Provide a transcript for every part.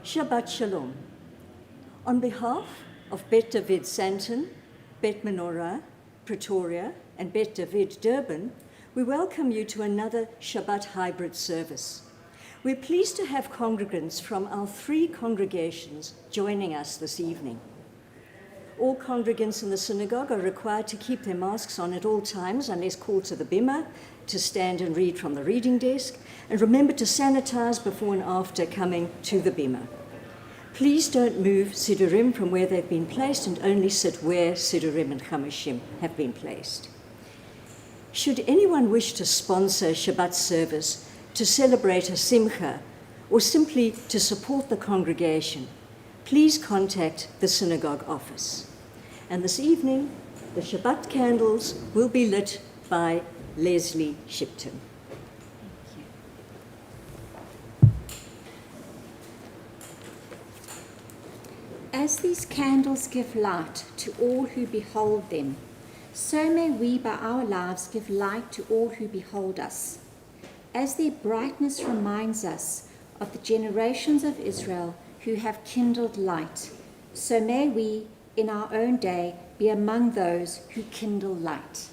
Shabbat Shalom. On behalf of Bet David Santon, Bet Menorah, Pretoria, and Bet David Durban, we welcome you to another Shabbat hybrid service. We're pleased to have congregants from our 3 congregations joining us this evening. All congregants in the synagogue are required to keep their masks on at all times unless called to the bima, to stand and read from the reading desk, and remember to sanitize before and after coming to the bima. Please don't move Sidurim from where they've been placed and only sit where Sidurim and Chamashim have been placed. Should anyone wish to sponsor a Shabbat service, to celebrate a simcha, or simply to support the congregation, please contact the synagogue office. And this evening, the Shabbat candles will be lit by Leslie Shipton. As these candles give light to all who behold them, so may we by our lives give light to all who behold us. As their brightness reminds us of the generations of Israel who have kindled light, so may we in our own day be among those who kindle light.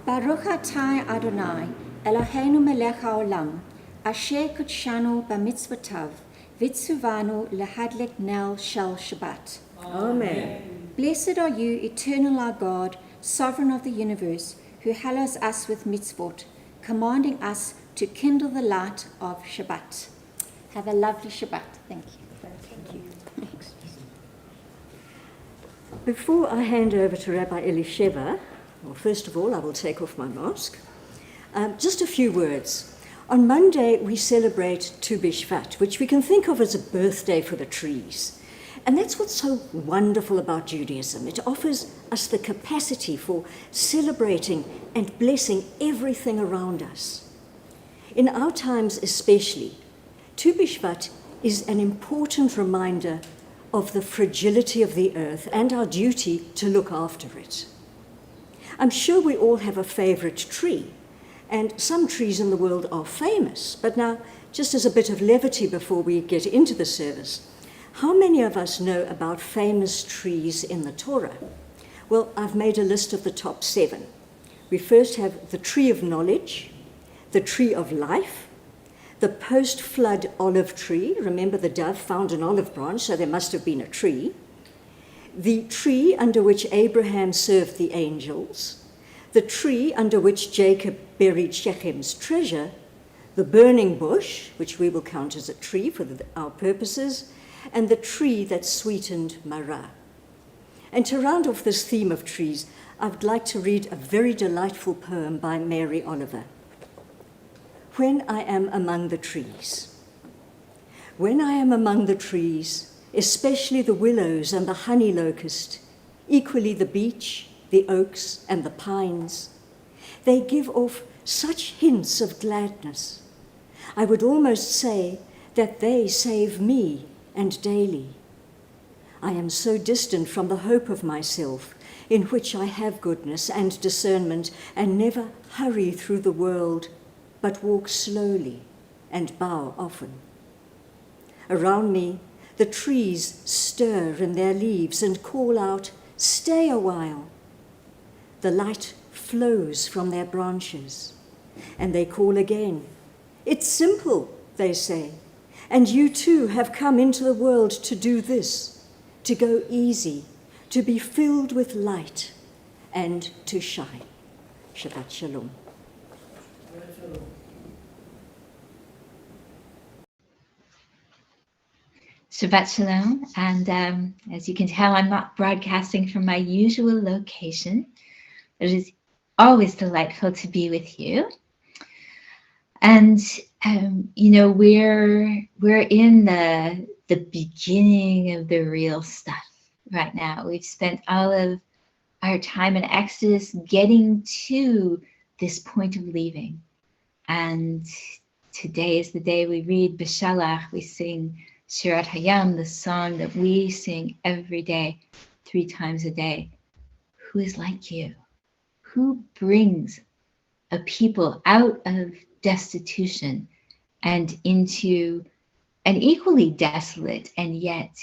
Baruch atah Adonai, Eloheinu melech haolam, asher kodshanu b'mitzvotav, v'tzuvanu lehadlik nel shel Shabbat. Amen. Blessed are you, eternal our God, sovereign of the universe, who hallows us with mitzvot, commanding us to kindle the light of Shabbat. Have a lovely Shabbat. Thank you. Thank you. Thanks. Before I hand over to Rabbi Elisheva, well, first of all, I will take off my mask. Just a few words. On Monday, we celebrate Tu B'Shvat, which we can think of as a birthday for the trees. And that's what's so wonderful about Judaism. It offers us the capacity for celebrating and blessing everything around us. In our times especially, Tu B'Shvat is an important reminder of the fragility of the earth and our duty to look after it. I'm sure we all have a favorite tree, and some trees in the world are famous. But now, just as a bit of levity before we get into the service, how many of us know about famous trees in the Torah? Well, I've made a list of the top 7. We first have the tree of knowledge, the tree of life, the post-flood olive tree. Remember, the dove found an olive branch, so there must have been a tree. The tree under which Abraham served the angels, the tree under which Jacob buried Shechem's treasure, the burning bush, which we will count as a tree for our purposes, and the tree that sweetened Marah. And to round off this theme of trees, I'd like to read a very delightful poem by Mary Oliver. When I am among the trees. When I am among the trees, especially the willows and the honey locust, equally the beech, the oaks, and the pines. They give off such hints of gladness. I would almost say that they save me and daily. I am so distant from the hope of myself, in which I have goodness and discernment, and never hurry through the world, but walk slowly and bow often. Around me, the trees stir in their leaves and call out, "Stay a while." The light flows from their branches, and they call again. "It's simple," they say, "and you too have come into the world to do this, to go easy, to be filled with light, and to shine." Shabbat Shalom. Shabbat Shalom, and as you can tell, I'm not broadcasting from my usual location. It is always delightful to be with you. And we're in the beginning of the real stuff right now. We've spent all of our time in Exodus getting to this point of leaving, and today is the day we read B'Shalach. We sing Shirat Hayam, the song that we sing every day, 3 times a day. Who is like you? Who brings a people out of destitution and into an equally desolate and yet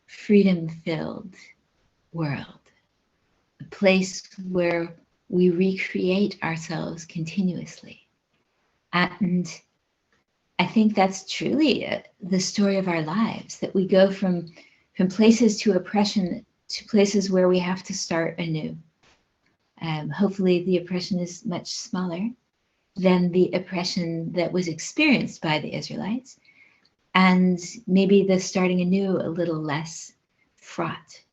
freedom-filled world? A place where we recreate ourselves continuously. And I think that's truly the story of our lives, that we go from places to oppression to places where we have to start anew. Hopefully the oppression is much smaller than the oppression that was experienced by the Israelites, and maybe the starting anew a little less fraught.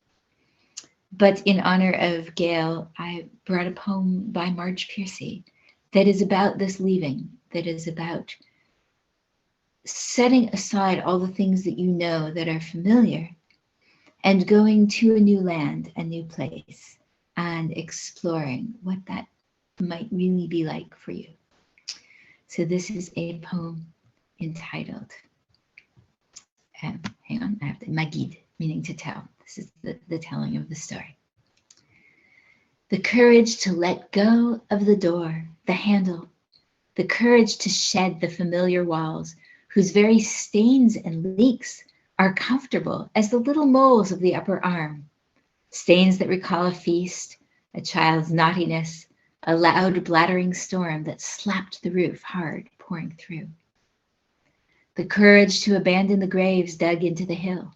But in honor of Gail, I brought a poem by Marge Piercy that is about this leaving, that is about setting aside all the things that you know that are familiar and going to a new land, a new place, and exploring what that might really be like for you. So this is a poem entitled, Magid, meaning to tell. This is the telling of the story. The courage to let go of the door, the handle, the courage to shed the familiar walls whose very stains and leaks are comfortable as the little moles of the upper arm, stains that recall a feast, a child's naughtiness, a loud blattering storm that slapped the roof hard, pouring through. The courage to abandon the graves dug into the hill,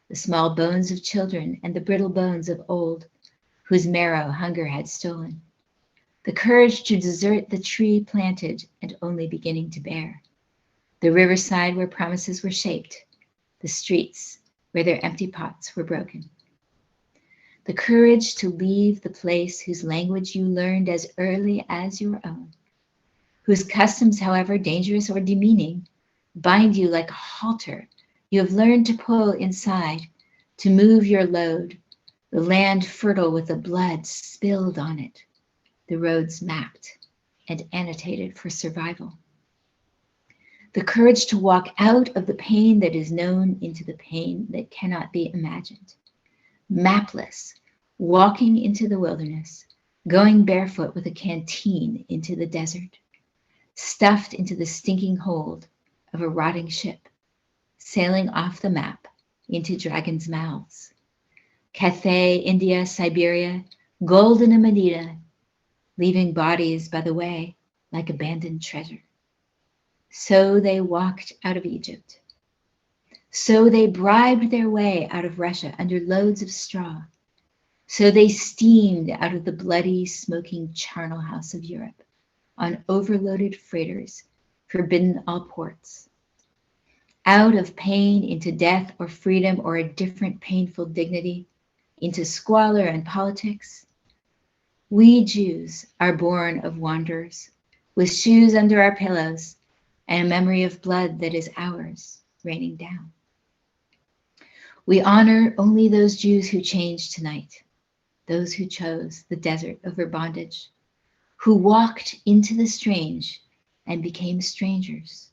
the small bones of children and the brittle bones of old, whose marrow hunger had stolen. The courage to desert the tree planted and only beginning to bear, the riverside where promises were shaped, the streets where their empty pots were broken. The courage to leave the place whose language you learned as early as your own, whose customs, however dangerous or demeaning, bind you like a halter you have learned to pull inside, to move your load, the land fertile with the blood spilled on it, the roads mapped and annotated for survival. The courage to walk out of the pain that is known into the pain that cannot be imagined. Mapless, walking into the wilderness, going barefoot with a canteen into the desert, stuffed into the stinking hold of a rotting ship, sailing off the map into dragons' mouths. Cathay, India, Siberia, golden and Medina, leaving bodies by the way like abandoned treasure. So they walked out of Egypt. So they bribed their way out of Russia under loads of straw. So they steamed out of the bloody, smoking charnel house of Europe on overloaded freighters, forbidden all ports. Out of pain into death or freedom or a different painful dignity, into squalor and politics. We Jews are born of wanderers, with shoes under our pillows and a memory of blood that is ours raining down. We honor only those Jews who changed tonight, those who chose the desert over bondage, who walked into the strange and became strangers,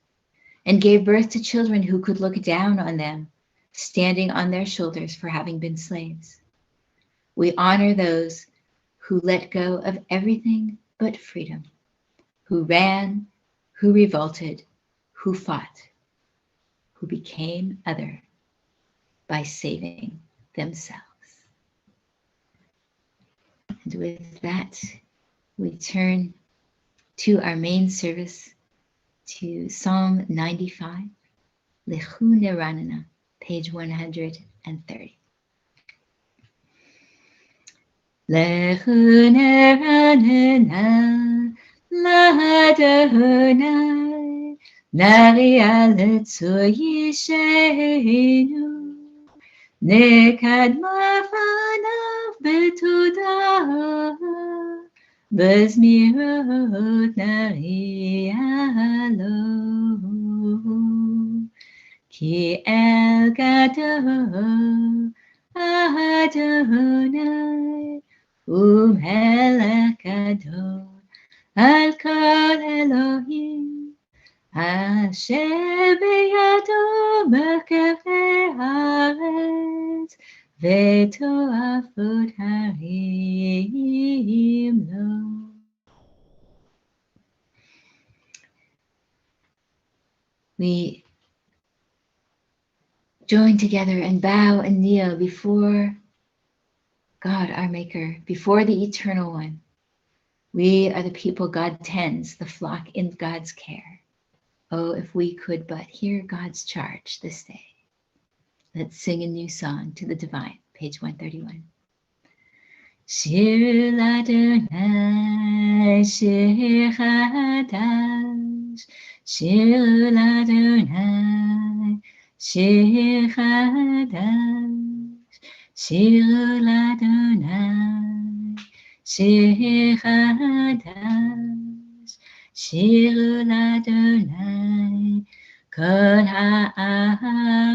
and gave birth to children who could look down on them, standing on their shoulders for having been slaves. We honor those who let go of everything but freedom, who ran, who revolted, who fought, who became other by saving themselves. And with that, we turn to our main service, to Psalm 95, Lechu Neranana, page 130. Lechu Neranana, L'Adonai, Nari'a Letzor Yishenu, Nekadma Fanav Betodah, B'zmirot Nari'a Lo, Ki El Gadol Adonai, U'melech Gadol Al Kol Elohim, Asher beyado merkevei haaretz, v'to'afot harim lo. We join together and bow and kneel before God, our Maker, before the Eternal One. We are the people God tends, the flock in God's care. Oh, if we could but hear God's charge this day. Let's sing a new song to the divine, page 131. Shir l'Adonai, shir chadash, shir l'Adonai, shir chadash, shir l'Adonai, shir chadash, shir l'Adonai, kol haaretz.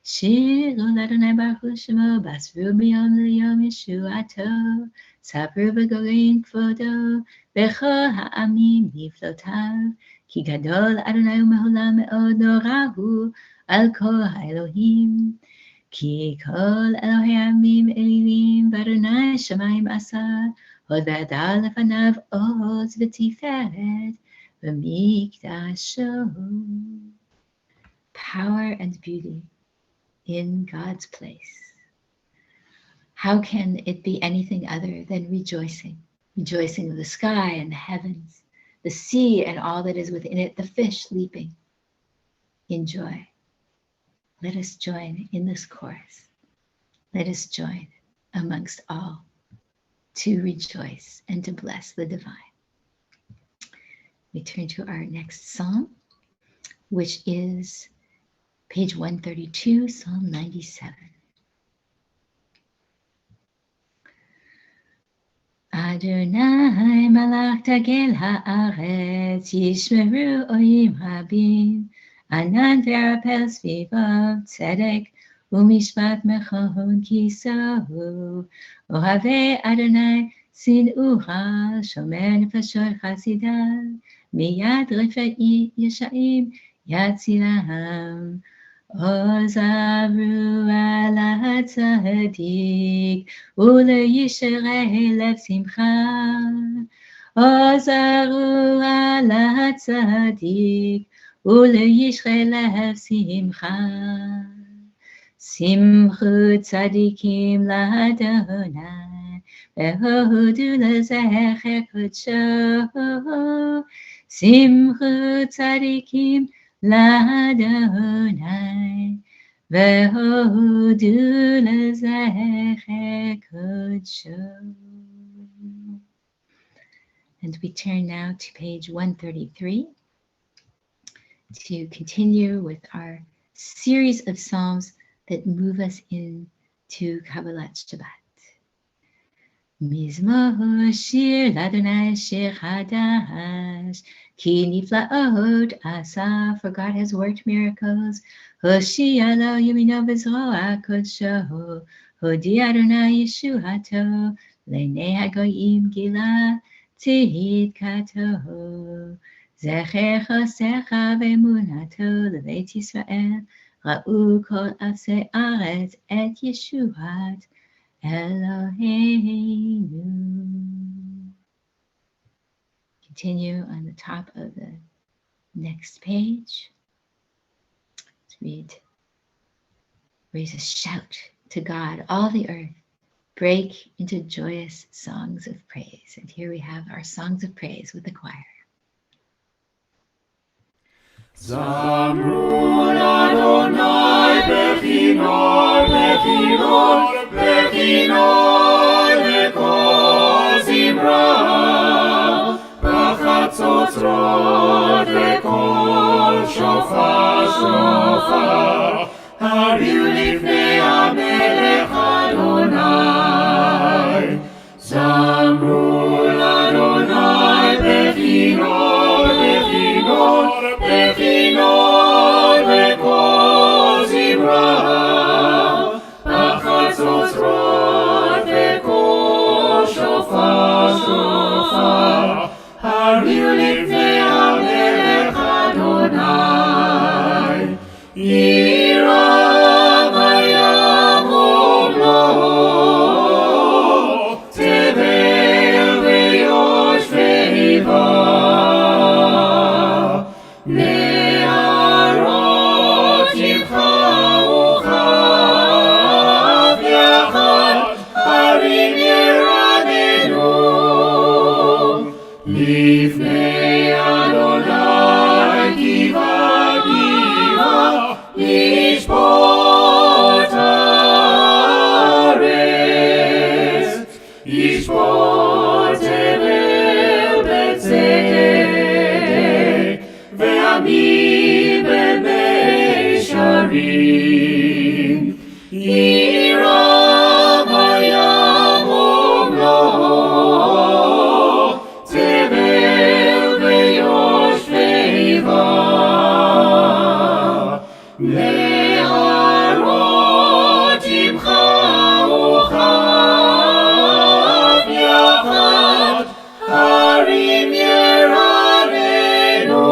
Shir l'Adonai baruch hu shemo, basru b'yom l'yom yeshuato, sapru b'gorim kvodo, b'chol ha'amim niflotav, ki gadol Adonai u'mehulam me'od norahu al kol ha'elohim, ki kol Elohei amim elim, v'Adonai shamayim asar, hod v'adal lefanav oz v'tiferet, v'mikdasho. Power and beauty in God's place. How can it be anything other than rejoicing? Rejoicing of the sky and the heavens, the sea and all that is within it, the fish leaping in joy. Let us join in this chorus. Let us join amongst all to rejoice and to bless the divine. We turn to our next psalm, which is page 132, Psalm 97. Adonai malach tagel haaretz, yishmeru oyim rabim, anan terapel svivav, tzedek u'mishpat mechon kisahu, ohavei Adonai sin'uha, shomer nefashot chasidav, miyad refei yesha'im yatzilaham. Ozaru ala tzadik, u'leyisherei lev simcha. Ozaru ala tzadik, u'leyisherei lev simcha. Simchu tzadikim l'Adonai, ve'hodu lezecher kodsho. Simchu tzadikim l'Adonai, ve'hodu lezecher kodsho. And we turn now to page 133 to continue with our series of psalms that move us into Kabbalat Shabbat. Mizmor shir l'Adonai shir chadash, ki niflaot asa, for God has worked miracles. Hoshia lo yamino v'zroa kodsho, hodi Adonai yeshuato, l'nei hagoyim gila tzidkato. Zecher chosecha v'emunato l'beit Yisrael, ra'u kol afsei aretz et yeshuat Eloheinu. Continue on the top of the next page. Let's read. Raise a shout to God, all the earth. Break into joyous songs of praise. And here we have our songs of praise with the choir. Zamru Adonai bechinor, bechinor, bechinor, b'kol zimra, b'chatzotzrot, b'kol shofar, shofar, hariu lifnei hamelech Adonai. Zamru Adonai bechinor, bechinor, bechinor, b'kol zimra, b'chatzotzrot, b'kol shofar, shofar, hariu lifnei hamelech Adonai. Yiram hayam omlo, tevel v'yosh v'hiva. נהרות יבחרו חף יחד, הרים ירננו. לפני אדוני גבעה גבעה, ישפוט הארץ, ישפוט תבל בצדק, ועמים במישרים. יירם הים ומלואו, תבל ויוש וחיבה. נהרות יבחרו חף יחד, הרים ירננו.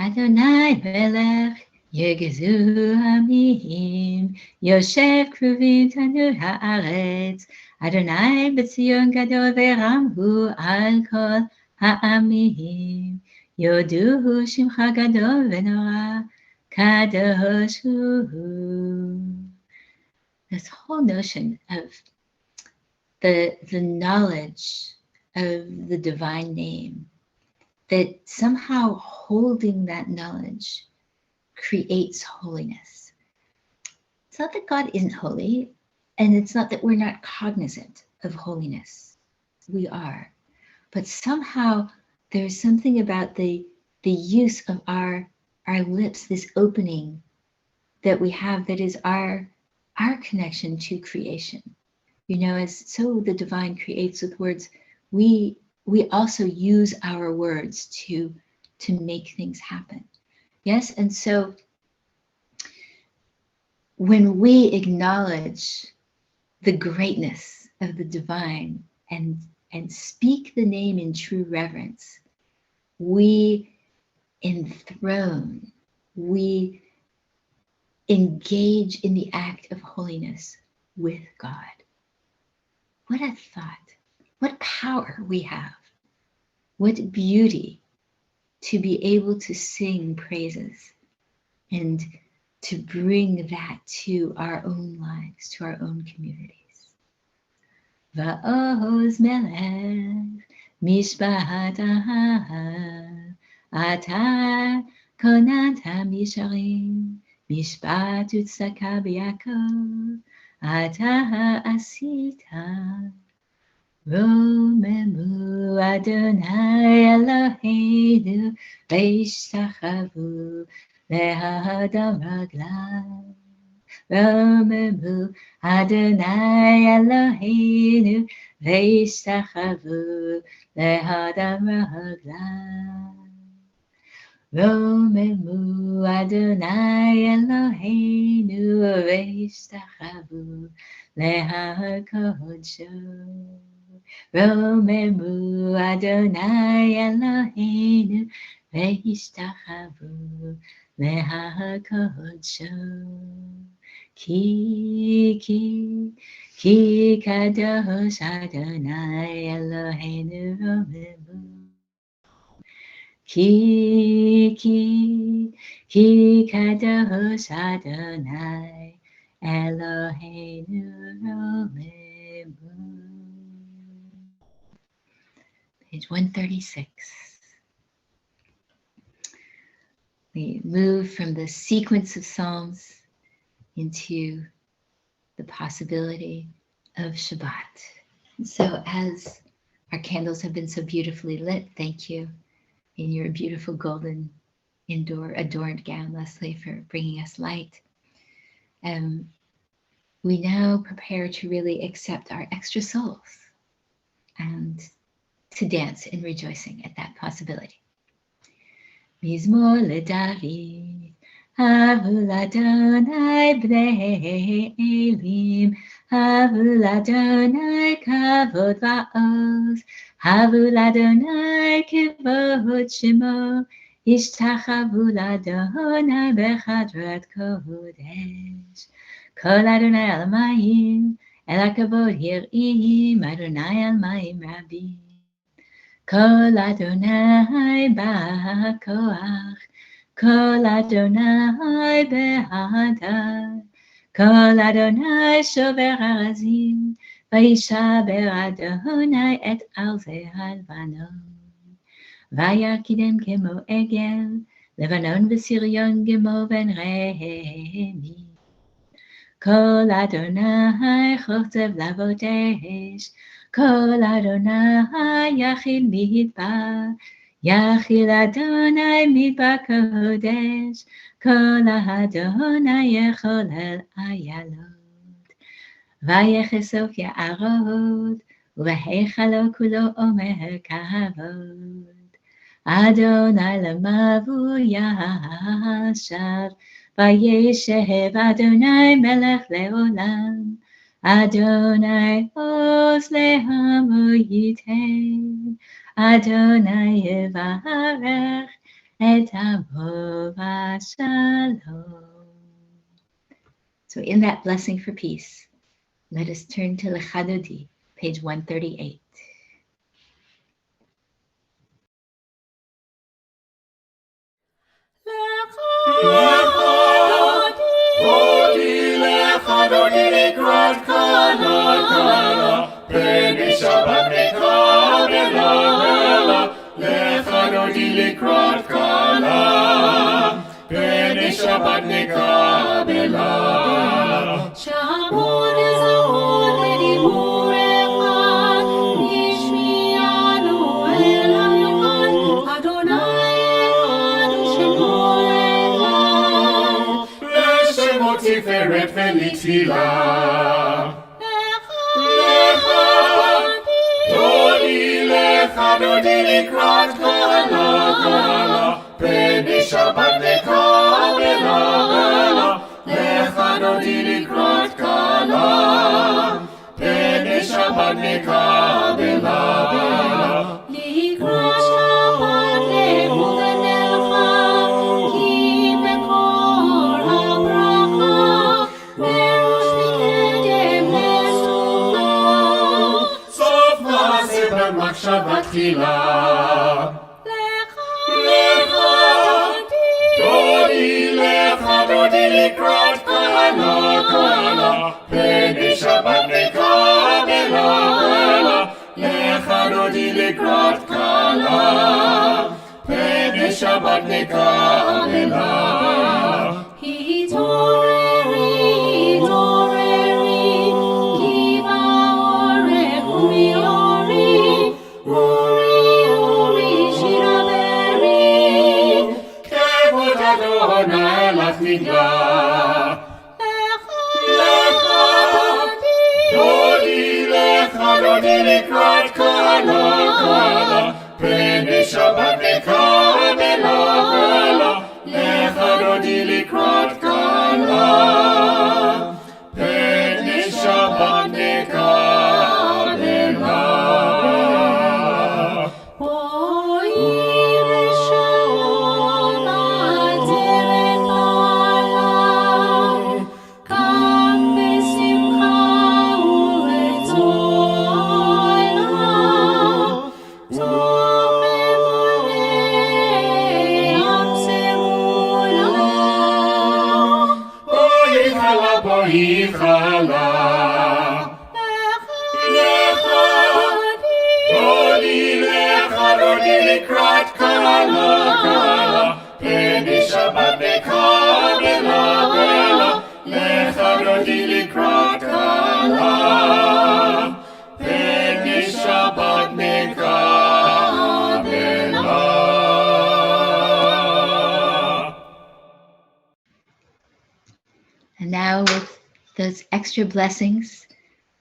Adonai melech yegezu hamim, yoshev kruvim tanur haaretz. Adonai b'tzion gadol ve'ramhu al kol ha'amim, yoduhu shimcha gadol ve'nora kadosh hu. This whole notion of the knowledge of the divine name, that somehow holding that knowledge creates holiness. It's not that God isn't holy, and it's not that we're not cognizant of holiness. We are. But somehow there's something about the use of our lips, this opening that we have, that is our connection to creation. You know, as so the divine creates with words, we also use our words to make things happen. Yes, and so when we acknowledge the greatness of the divine and speak the name in true reverence, we enthrone, we engage in the act of holiness with God. What a thought. What power we have. What beauty to be able to sing praises and to bring that to our own lives, to our own communities. Va'oz melech mishpat ahar, ata konanta misharim, mishpat utzaka b'Yakov, ata asita. Romemu Adonai Eloheinu, Veishtachavu Le'adam raglav. Romemu Adonai Eloheinu Ve'ishtachavu Le'adam raglav. Romemu Adonai Eloheinu Ve'ishtachavu Le'hakodsho. Romemu Adonai Eloheinu Ve'ishtachavu Le'hakodsho. Ki kadosh Adonai Eloheinu Romemu. Ki kadosh Adonai Eloheinu Romemu. Page 136. We move from the sequence of Psalms into the possibility of Shabbat. So as our candles have been so beautifully lit, thank you in your beautiful golden adorned gown, Leslie, for bringing us light. We now prepare to really accept our extra souls and to dance in rejoicing at that possibility. Mizmor leDavid, havu l'Adonai bnei Elim, havu l'Adonai kavod va'oz, havu l'Adonai kavod shemo, ishtachavu l'Adonai bechadrat kodesh. Kol Adonai al mayim, el hakavod hir'im, Adonai al mayim rabim. Kol Adonai ba'koach, Kol Adonai behadar, Kol Adonai shover arazim, Vayishaber Adonai et alzei halvanon. Vayakidem kemo egel, Levanon v'Sirion gemo ben rehemi. Kol Adonai chotzev lavot esh, Kol Adonai yachil midbar, Yachil Adonai midbar kodesh, Kol Adonai yechol el ayalot. Vayechesof ya'arod, Uvehechalo kulo omer kavod. Adonai lemavu yashav, Vayeshev Adonai melech leolam. Adonai oz lehamu yitein, Adonai yevarech et amo v'shalom. So in that blessing for peace, let us turn to Lechadodi, page 138. Dodi likrat kala, Beni Shabbat nekabela, Lecha dodi likrat kala, Beni Shabbat nekabela. Shamor ezahor ledibur echad, Yishmi'anu el ha'echad, Adonai echad u'shemo echad. L'shemo tiferet v'litfilah. Dodi likrat kala, Beni Shabbat nekabela, Lecha dodi likrat kala, Beni Shabbat nekabela. Likrat Shabbat le'uven elcha, Ki bekor habracha, Verush mikedem le'sucha. Sof ma'aseh b'machshava tchila. Dodi likrat kala, Beni Shabbat nekabela, Lecha dodi likrat kala, Beni Shabbat nekabela. Hitoreri, Ki ba'orech u'mi'ori, Uri shiraberi. Kevod Adonai אותי לקראת קלה, פני שבת מקבלה, לכבודי לקראת קלה, פני שבת מקבלה. And now, with those extra blessings,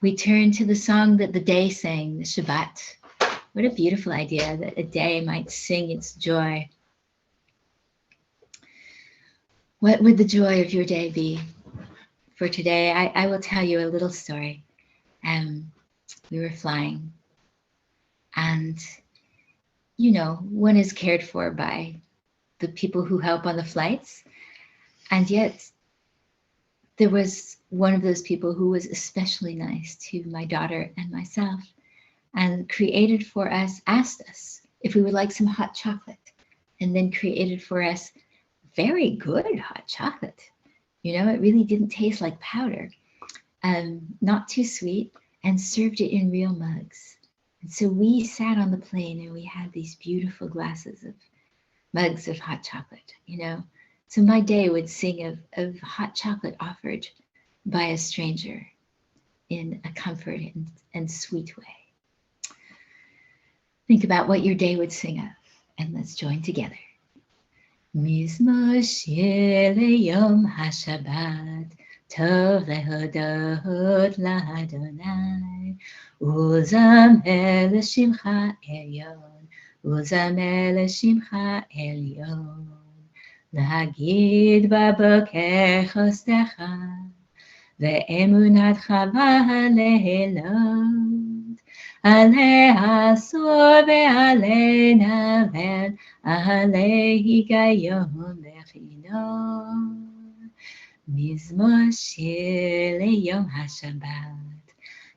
we turn to the song that the day sang, the Shabbat. What a beautiful idea that a day might sing its joy. What would the joy of your day be? For today, I will tell you a little story. We were flying, and you know, one is cared for by the people who help on the flights, and yet there was one of those people who was especially nice to my daughter and myself, and created for us, asked us if we would like some hot chocolate, and then created for us very good hot chocolate. You know, it really didn't taste like powder, not too sweet, and served it in real mugs. And so we sat on the plane and we had these beautiful mugs of hot chocolate, you know. So my day would sing of hot chocolate offered by a stranger in a comfort and sweet way. Think about what your day would sing of, and let's join together. מזמור שיר ליום השבת, טוב להודות לאדוני, ולזמר לשמך עליון, ולזמר לשמך עליון. להגיד בבוקר חסדך, ואמונתך בלילות, עלי עשור ועלי נבל, עלי היגיון וכינור. מזמור שיר ליום השבת,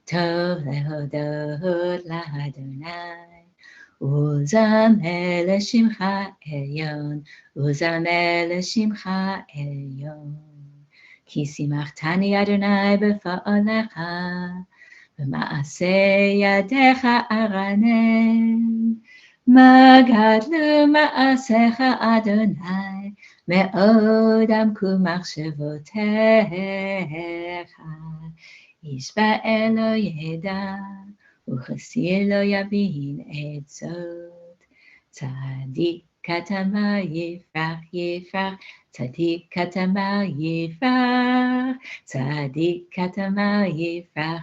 טוב להודות לאדוני, ולזמר לשמך עליון, ולזמר לשמך עליון. כי שימחתני אדוני בפועלך, במעשה ידיך ארנן. מה גדלו מעשיך אדוני, מאוד עמקו מחשבותיך. איש באר לא ידע, וכסיל לא יבין את זאת. צדיק כתמר יפרח, צדיק כתמר יפרח, צדיק כתמר יפרח,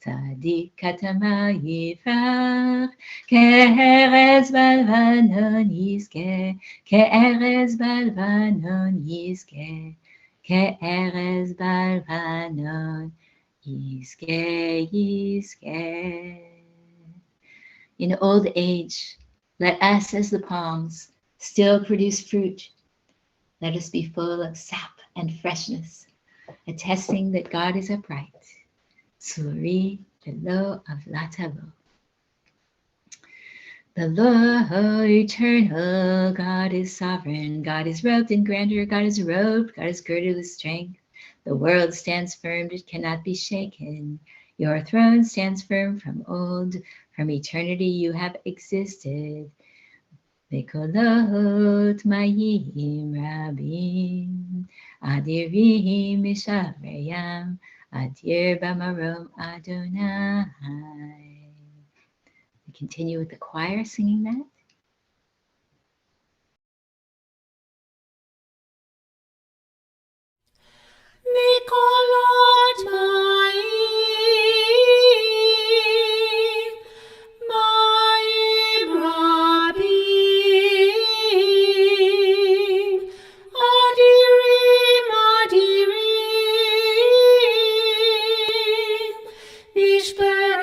צדיק כתמר יפרח. כארז בלבנון יזכה, כארז בלבנון יזכה, כארז בלבנון יזכה, יזכה. In old age, let us as the palms still produce fruit. Let us be full of sap and freshness, attesting that God is upright. Suri velo avlatavo. The Lord eternal, God is sovereign, God is robed in grandeur, God is robed, God is girded with strength. The world stands firm, it cannot be shaken. Your throne stands firm from old, from eternity you have existed. Bekolot mayim rabim, adirim mishavreyam, adir bamarom Adonai. We continue with the choir singing that. Bekolot mayim, mayim rabim, adirim, adirim, nishpereyam.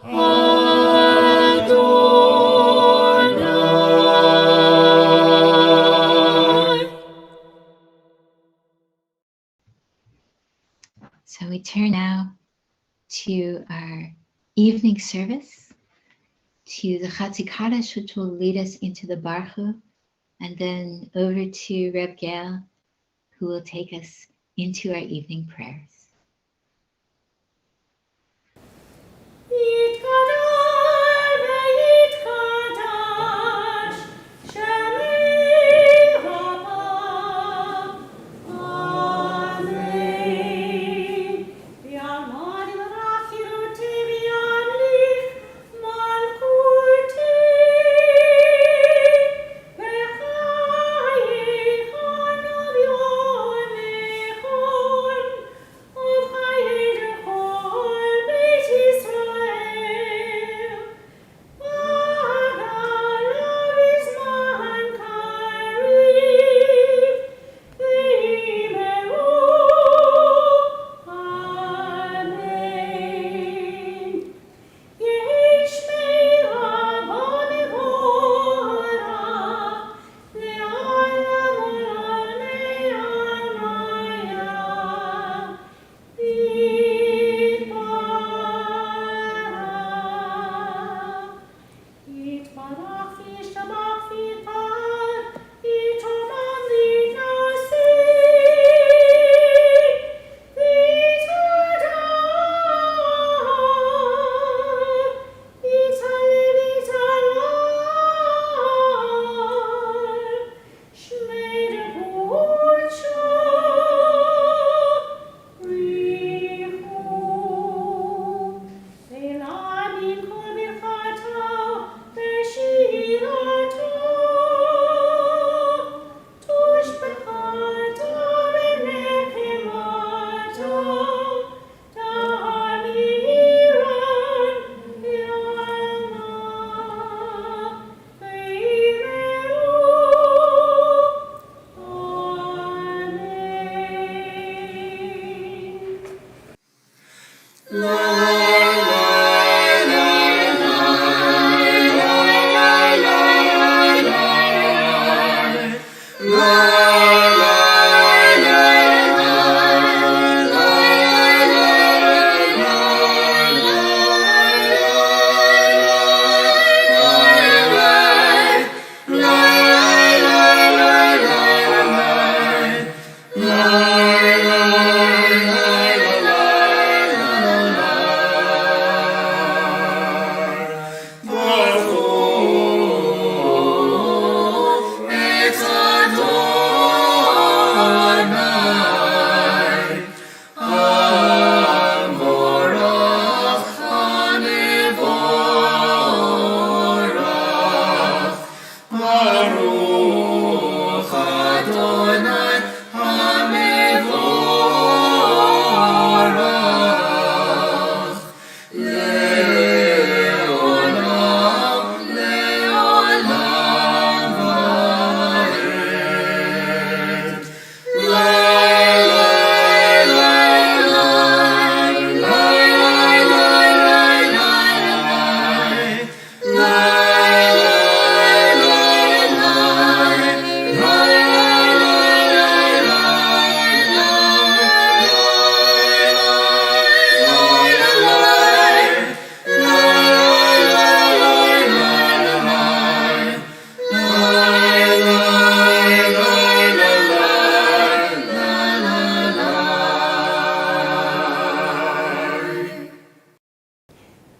So we turn now to our evening service, to the Chatzi Kaddish, which will lead us into the Baruch, and then over to Reb Gail, who will take us into our evening prayers.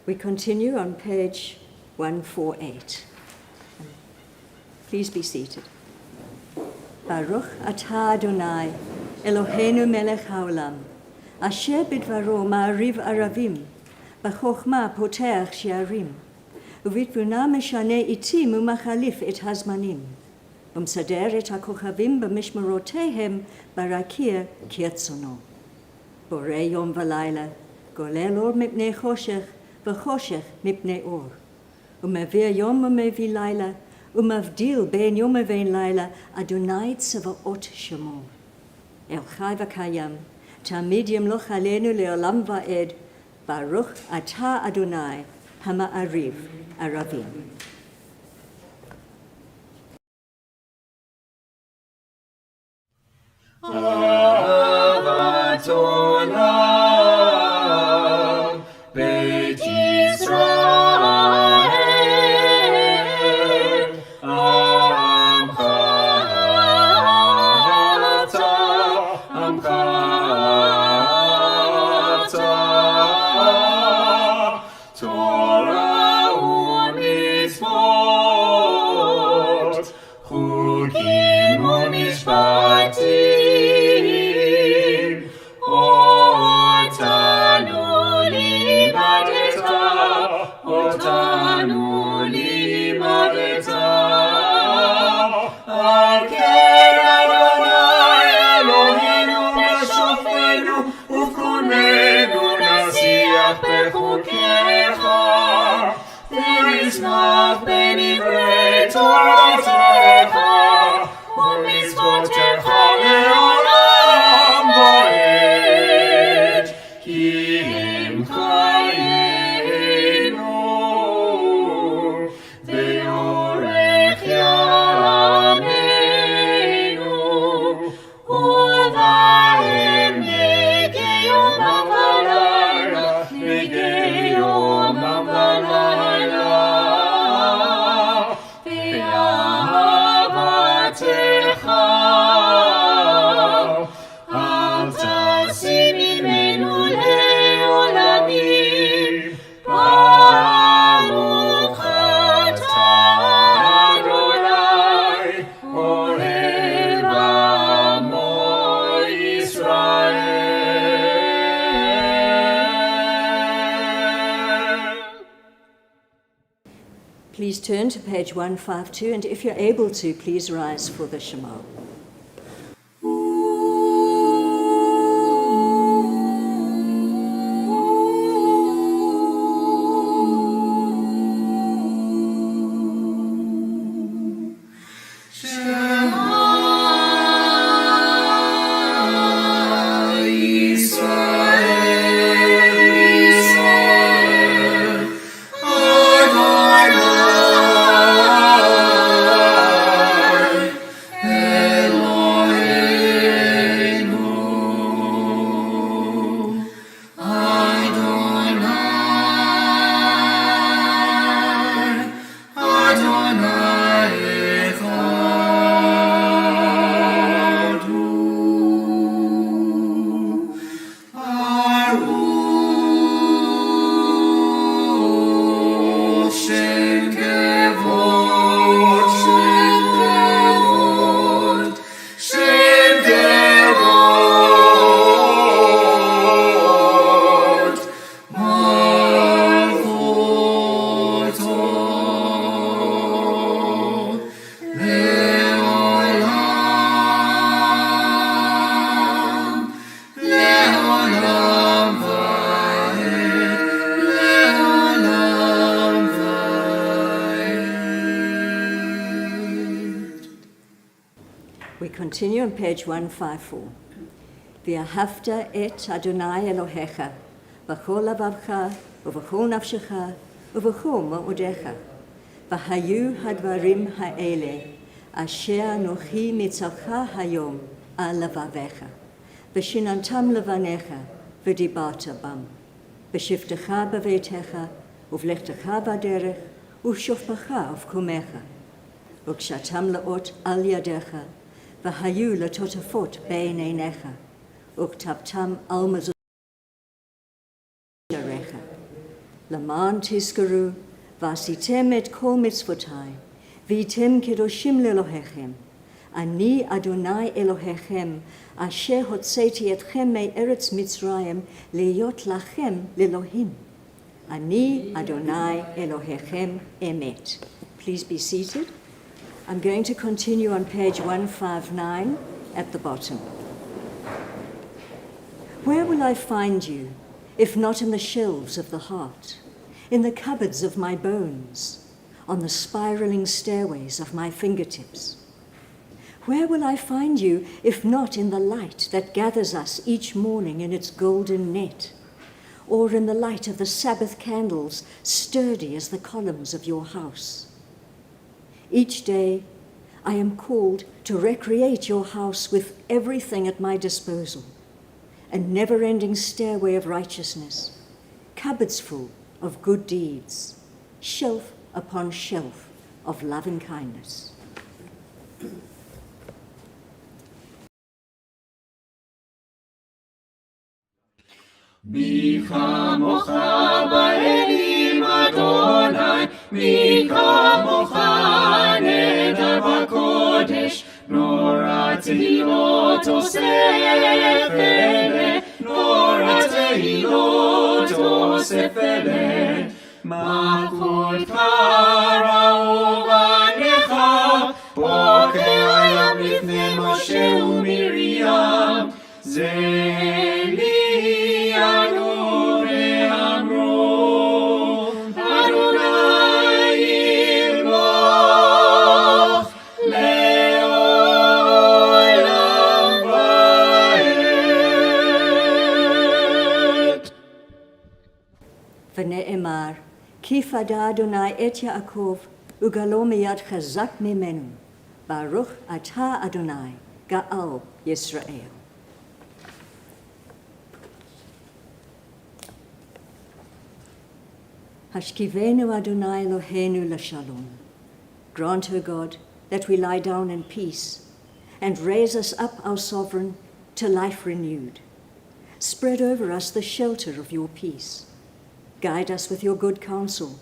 We continue on page 148. Please be seated. Baruch atah Adonai, Eloheinu melech haolam, asher bidvaro ma'ariv aravim, b'chokhmah poteach she'arim, ובתבונה משנה עתים ומחליף את הזמנים, ומסדר את הכוכבים במשמרותיהם ברקיע כרצונו. בורא יום ולילה, גולל אור מפני חושך, וחושך מפני אור. ומביא יום ומביא לילה, ומבדיל בין יום ובין לילה, אדוני צבאות שמו. אל חי וקיים, תמיד ימלוך עלינו לעולם ועד, ברוך אתה אדוני, Hama'ariv, Aravim. Ahavat Olam, Beit Yisrael, Amcha Amcha Torah u'mitzvot, chukim u'mishpatim, otanu limadeta, al ken Adonai Eloheinu b'shofteinu, ufkunenu nasiach bechukecha, ונשמח בדברי תורתך ומצוותיך לעולם ועד, כי הם חיינו ואורך ימינו, ובהם נגי יומם ולילה, נגי יומם ולילה, ואהבתך אל תשים ממנו לעולמים. ברוך אתה אדוני אוהב עמו ישראל. Please turn to page 152, and if you're able to, please rise for the Shema. We continue on page 154. V'ahavta et Adonai Elohecha, v'chol lavavcha, uv'chol nafshecha, uv'chol ma'odecha. V'hayu hadvarim ha'ele, asher anochi mitzavcha hayom al lavavecha. V'shinantam levanecha, v'dibarta bam. V'shiftecha b'veitecha, uv'lechtecha b'derech, uv'shofpacha uv'kumecha. V'kshatam la'ot al yadecha, v'hayu l'totafot bein einecha, uktaptam al mazurecha. Laman tizkaru, v'asitem et kol mitzvotai, v'item kedoshim lelohechem. Ani Adonai Elohechem, asher hotzeti etchem me'eretz Mitzrayim, leyot lachem lelohim. Ani Adonai Elohechem emet. Please be seated. I'm going to continue on page 159 at the bottom. Where will I find you, if not in the shelves of the heart, in the cupboards of my bones, on the spiraling stairways of my fingertips? Where will I find you, if not in the light that gathers us each morning in its golden net, or in the light of the Sabbath candles, sturdy as the columns of your house. Each day, I am called to recreate your house with everything at my disposal, a never-ending stairway of righteousness, cupboards full of good deeds, shelf upon shelf of loving kindness. מי כמוך באלים אדוני, מי כמוך נדר בקודש, נורא תהילות אוסף אלה, נורא תהילות אוסף אלה. מלכותך ראו בניך, בוקר היום לפני משה ומרים, זה לי ענו ואמרו, אדוני ימלוך לעולם ועד. ונאמר, כי פדה אדוני את יעקב, וגלו מיד חזק ממנו. ברוך אתה אדוני, גאל ישראל. Hashkivenu Adonai Eloheinu l'shalom. Grant, O God, that we lie down in peace, and raise us up, our sovereign, to life renewed. Spread over us the shelter of your peace. Guide us with your good counsel.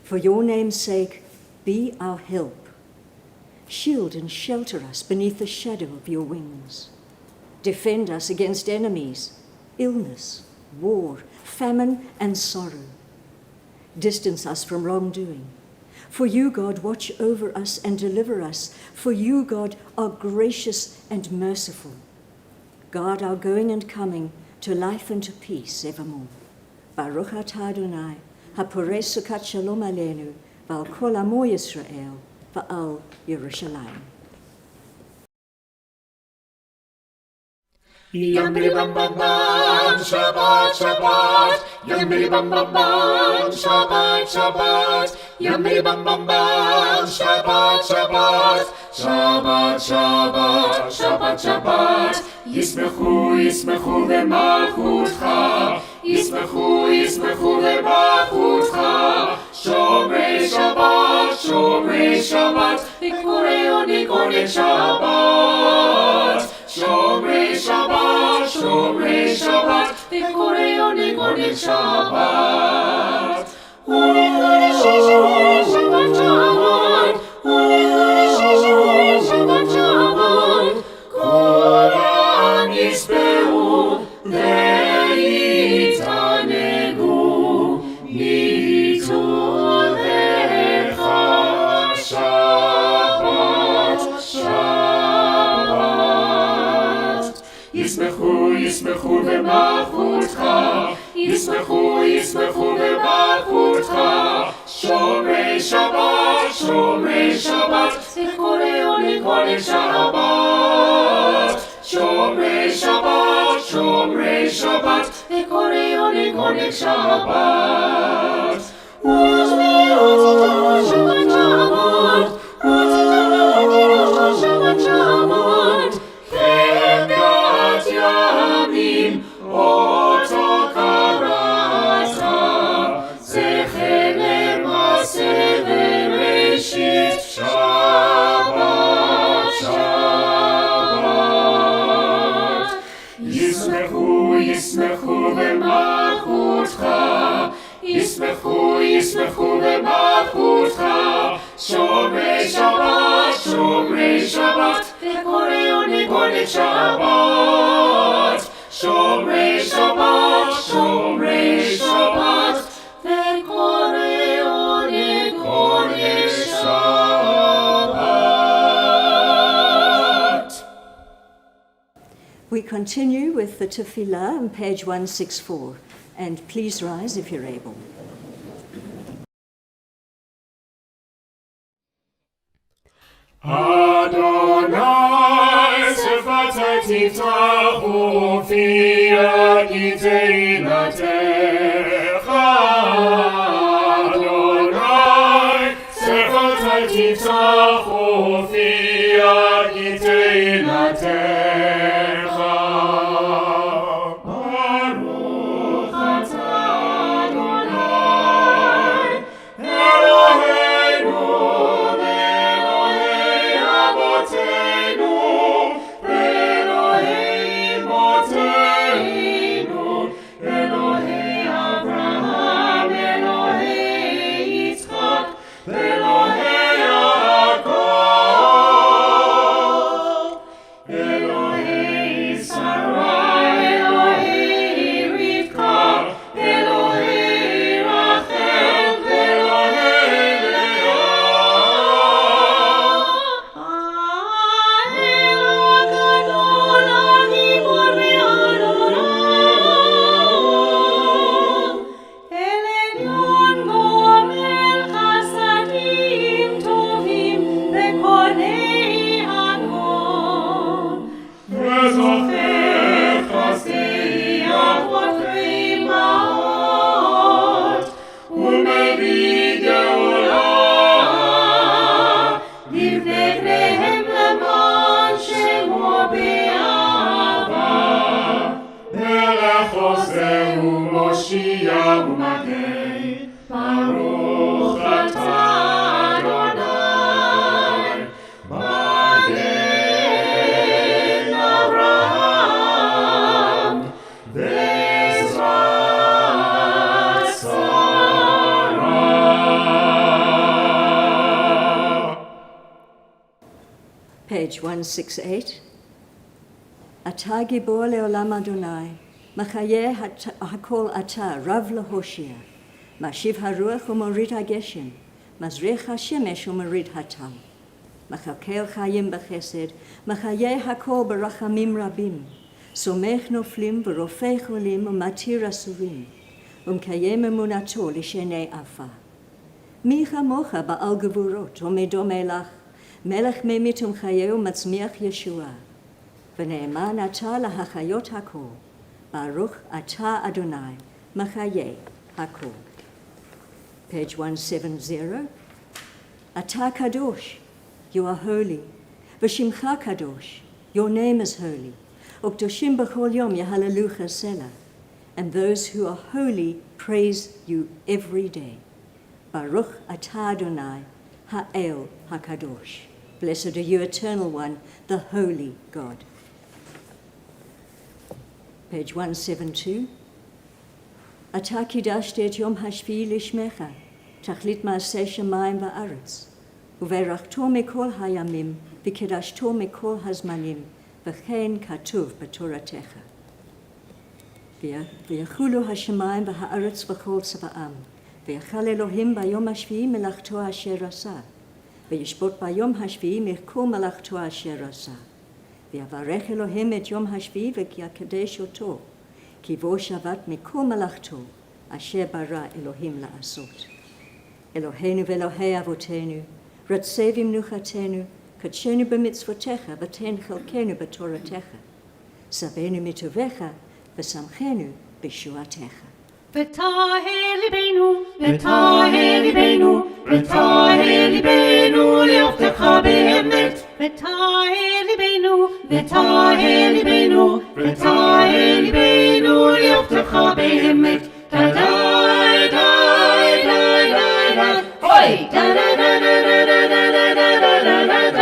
For your name's sake, be our help. Shield and shelter us beneath the shadow of your wings. Defend us against enemies, illness, war, famine, and sorrow. Distance us from wrongdoing. For you, God, watch over us and deliver us. For you, God, are gracious and merciful. Guard our going and coming to life and to peace evermore. Baruch atah Adonai, haporeh sukat shalom aleinu, v'al kol amo Yisrael, v'al Yerushalayim. Yum bidi bum bum bum, Shabbat, Shabbat. Yum bidi bum bum bum, Shabbat, Shabbat. Yum bidi bum bum bum, Shabbat, Shabbat. Shabbat, Shabbat, Shabbat, Shabbat. ישמחו, ישמחו במלכותך. ישמחו, ישמחו במלכותך. שומרי שבת, שומרי שבת. וקוראו נקודת שבת. שומרי שבת, שומרי שבת, וקוראו נקודת שבת. שבת שבת, שבת שבת, כולם יספרו ויתענגו, ייתנו לך שבת, שבת. ישמחו, ישמחו במלכותך, ישמחו, ישמחו במלכותך. שומרי שבת, שומרי שבת, וקוראו נקודת שבת. שומרי שבת, שומרי שבת, וקוראו נקודת שבת. שבת שבת, שבת שבת, חגת ימים אותו קראת, זכר למעשה וראשית. שבת שבת. ישמחו, ישמחו במלכותך. ישמחו, ישמחו במלכותך. שומרי שבת, שומרי שבת, וקוראו נקודת שבת. שומרי שבת, שומרי שבת, וקוראו נקודת שבת. We continue with the tefillah on page 164, and please rise if you're able. Adonai, Sefat תפתחו פי יגיד תהילתך אדוני שפתי תפתחו פי יגיד תהילתך ברוך אתה אדוני אלוהינו ואלוהי אבותינו ואלוהי אמותינו אלוהי אברהם אלוהי יצחק ואלוהי יעקב אלוהי שרה אלוהי רבקה אלוהי רחל ואלוהי לאה האל הגדול הגיבור והעולם אל עליון גומל חסדים טובים וקונה הכל וזוכר חסדי אבות ואימהות ומביא גאולה לבני בניהם למען שמו באהבה מלך עוזר ומושיע ומגן ברוך אתה אדוני מגן אברהם ועזרת שרה. Page 168. אתה גיבור לעולם אדוני, מחיה הכל אתה, רב להושיע. משיב הרוח ומוריד הגשם, מזריח השמש ומוריד הטל. מכלכל חיים בחסד, מחיה הכל ברחמים רבים. סומך נופלים ורופא חולים ומתיר אסורים, ומקיים אמונתו לשני עפר. מי כמוך בעל גבורות ומדומה לך, מלך ממית ומחיה ומצמיח ישועה. ונאמן אתה להחיות הכל, ברוך אתה אדוני, מחיה הכל. Page 170. אתה קדוש, you are holy, ושמך קדוש, your name is holy. וקדושים בכל יום יהללוך סלה. And those who are holy praise you every day. Baruch atah Adonai, ha'el hakadosh. Blessed are you, Eternal One, the Holy God. Page 172. אתה קידשת את יום השביעי לשמך, תכלית מעשה שמיים וארץ, וברכתו מכל הימים, וקידשתו מכל הזמנים, וכן כתוב בתורתך. ויחולו השמיים והארץ וכל צבאם, ויחל אלוהים ביום השביעי מלאכתו אשר עשה, וישבות ביום השביעי מכל מלאכתו אשר עשה. ויברך אלוהים את יום השביעי ויקדש אותו, כי בו שבת מכל מלאכתו אשר ברא אלוהים לעשות. אלוהינו ואלוהי אבותינו, רצה במנוחתנו, קדשנו במצוותיך ותן חלקנו בתורתך. שבנו מטובך ושמחנו בישועתך. ותהל ליבנו, ותהל ליבנו, ותהל ליבנו לעבדך באמת. ותהל ליבנו, ותהל ליבנו, ותהל ליבנו לעבדך באמת. דה דה דה דה דה דה אוי דה דה דה דה דה דה דה דה דה דה דה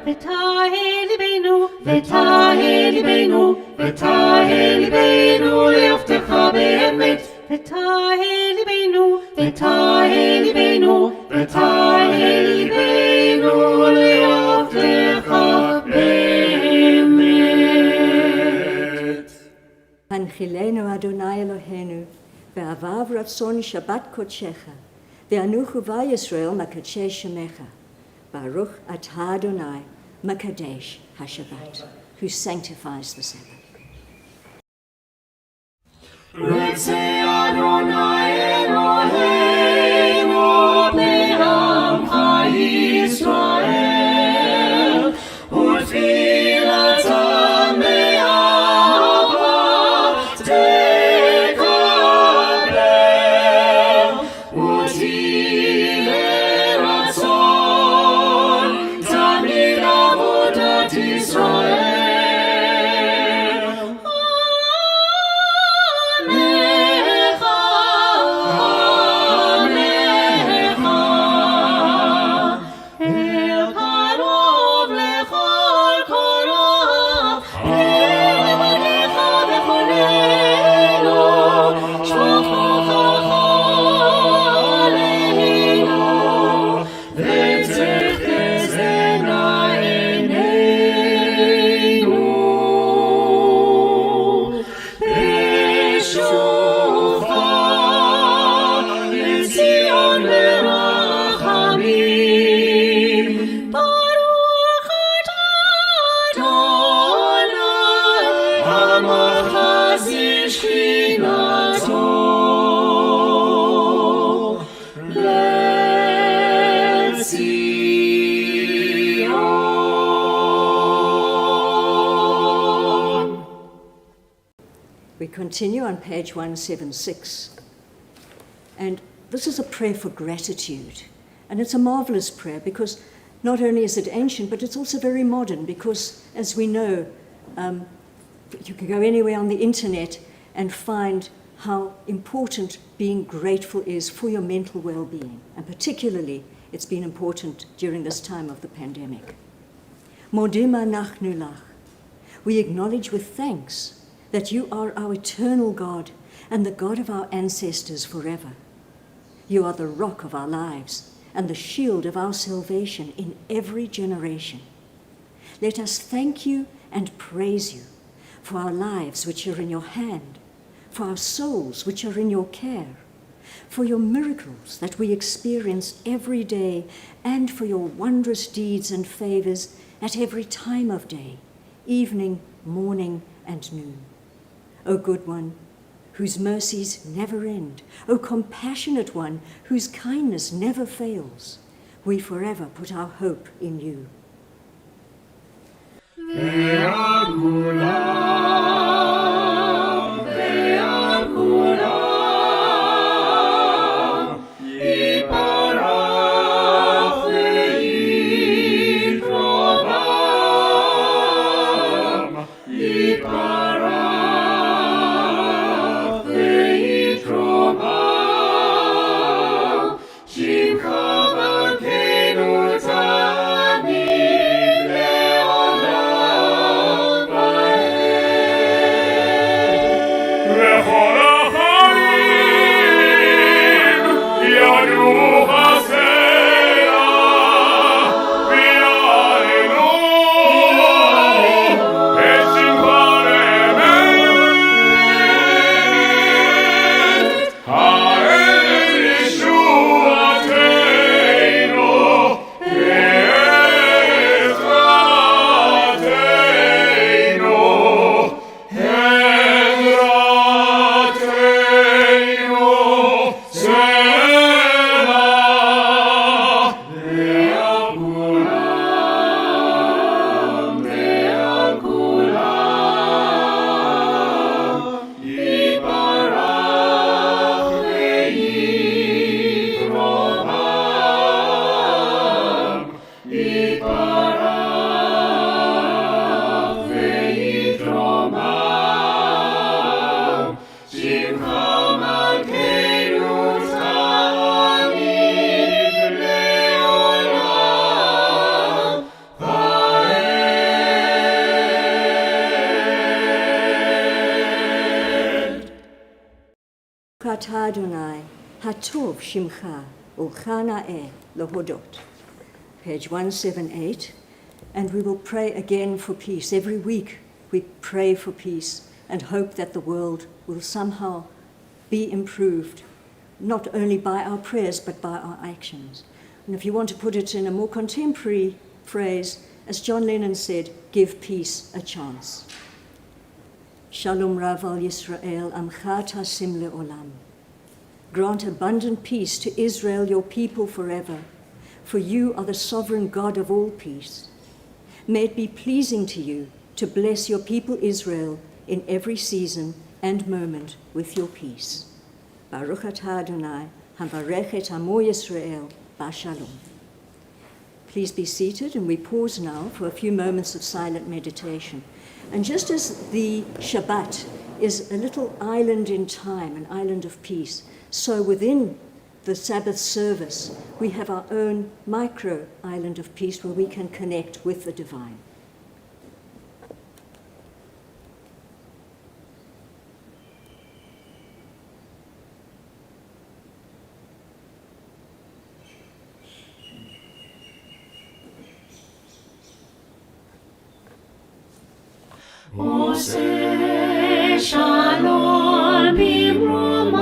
ותהל ליבנו, ותהל ליבנו, ותהל ליבנו לעבדך באמת. ותהל ליבנו, ותהל ליבנו, ותהל ליבנו לעבדך באמת. הנחילנו אדוני אלוהינו, ואהביו רצון שבת קודשך, ואנוכו בא ישראל מקדשי שמך. Baruch atah Adonai, Makadesh HaShabbat, who sanctifies the Sabbath. R'tzei Adonai Eloheinu b'Amcha Yisrael continue on page 176. And this is a prayer for gratitude. And it's a marvelous prayer because not only is it ancient, but it's also very modern because, as we know, you can go anywhere on the internet and find how important being grateful is for your mental well-being. And particularly, it's been important during this time of the pandemic. Modim anachnu lach. We acknowledge with thanks that you are our eternal God and the God of our ancestors forever. You are the rock of our lives and the shield of our salvation in every generation. Let us thank you and praise you for our lives which are in your hand, for our souls which are in your care, for your miracles that we experience every day, and for your wondrous deeds and favors at every time of day, evening, morning, and noon. O good one, whose mercies never end, O compassionate one, whose kindness never fails, we forever put our hope in you. Ata Adonai, Hatov Shimcha, Ulchana'eh Lohodot. Page 178. And we will pray again for peace. Every week we pray for peace and hope that the world will somehow be improved, not only by our prayers, but by our actions. And if you want to put it in a more contemporary phrase, as John Lennon said, give peace a chance. Shalom Rav al Yisrael, Amcha Tasim Le'olam. Grant abundant peace to Israel, your people forever, for you are the sovereign God of all peace. May it be pleasing to you to bless your people Israel in every season and moment with your peace. Baruch atah Adonai, havarech amo Yisrael, b'shalom. Please be seated, and we pause now for a few moments of silent meditation. And just as the Shabbat is a little island in time, an island of peace, so within the Sabbath service, we have our own micro island of peace where we can connect with the divine. Oseh Shalom Bimromav,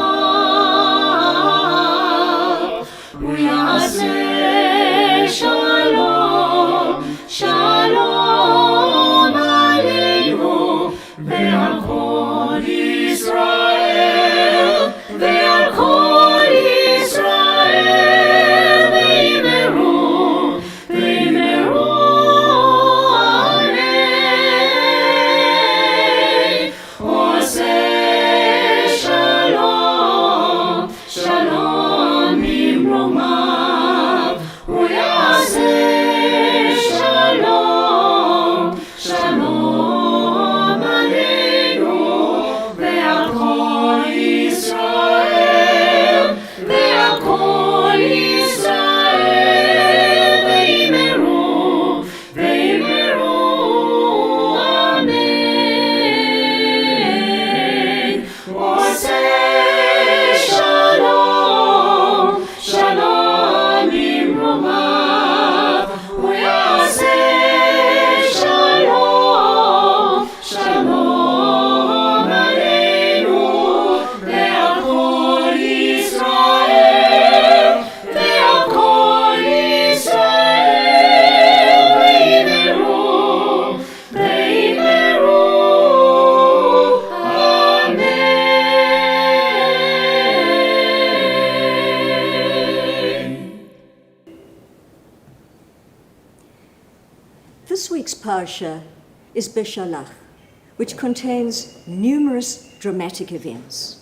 Uyaseh Shalom, Shalom Aleinu, Ve'al Kol Yisrael, Ve'al Kol Yisrael, Ve'imeru, Ve'imeru. Say parsha is Beshalach, which contains numerous dramatic events.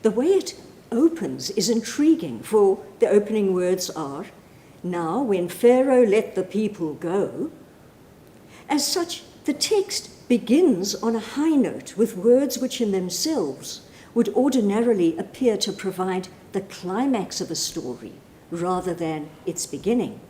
The way it opens is intriguing, for the opening words are, "Now when Pharaoh let the people go." As such, the text begins on a high note with words which in themselves would ordinarily appear to provide the climax of a story rather than its beginning.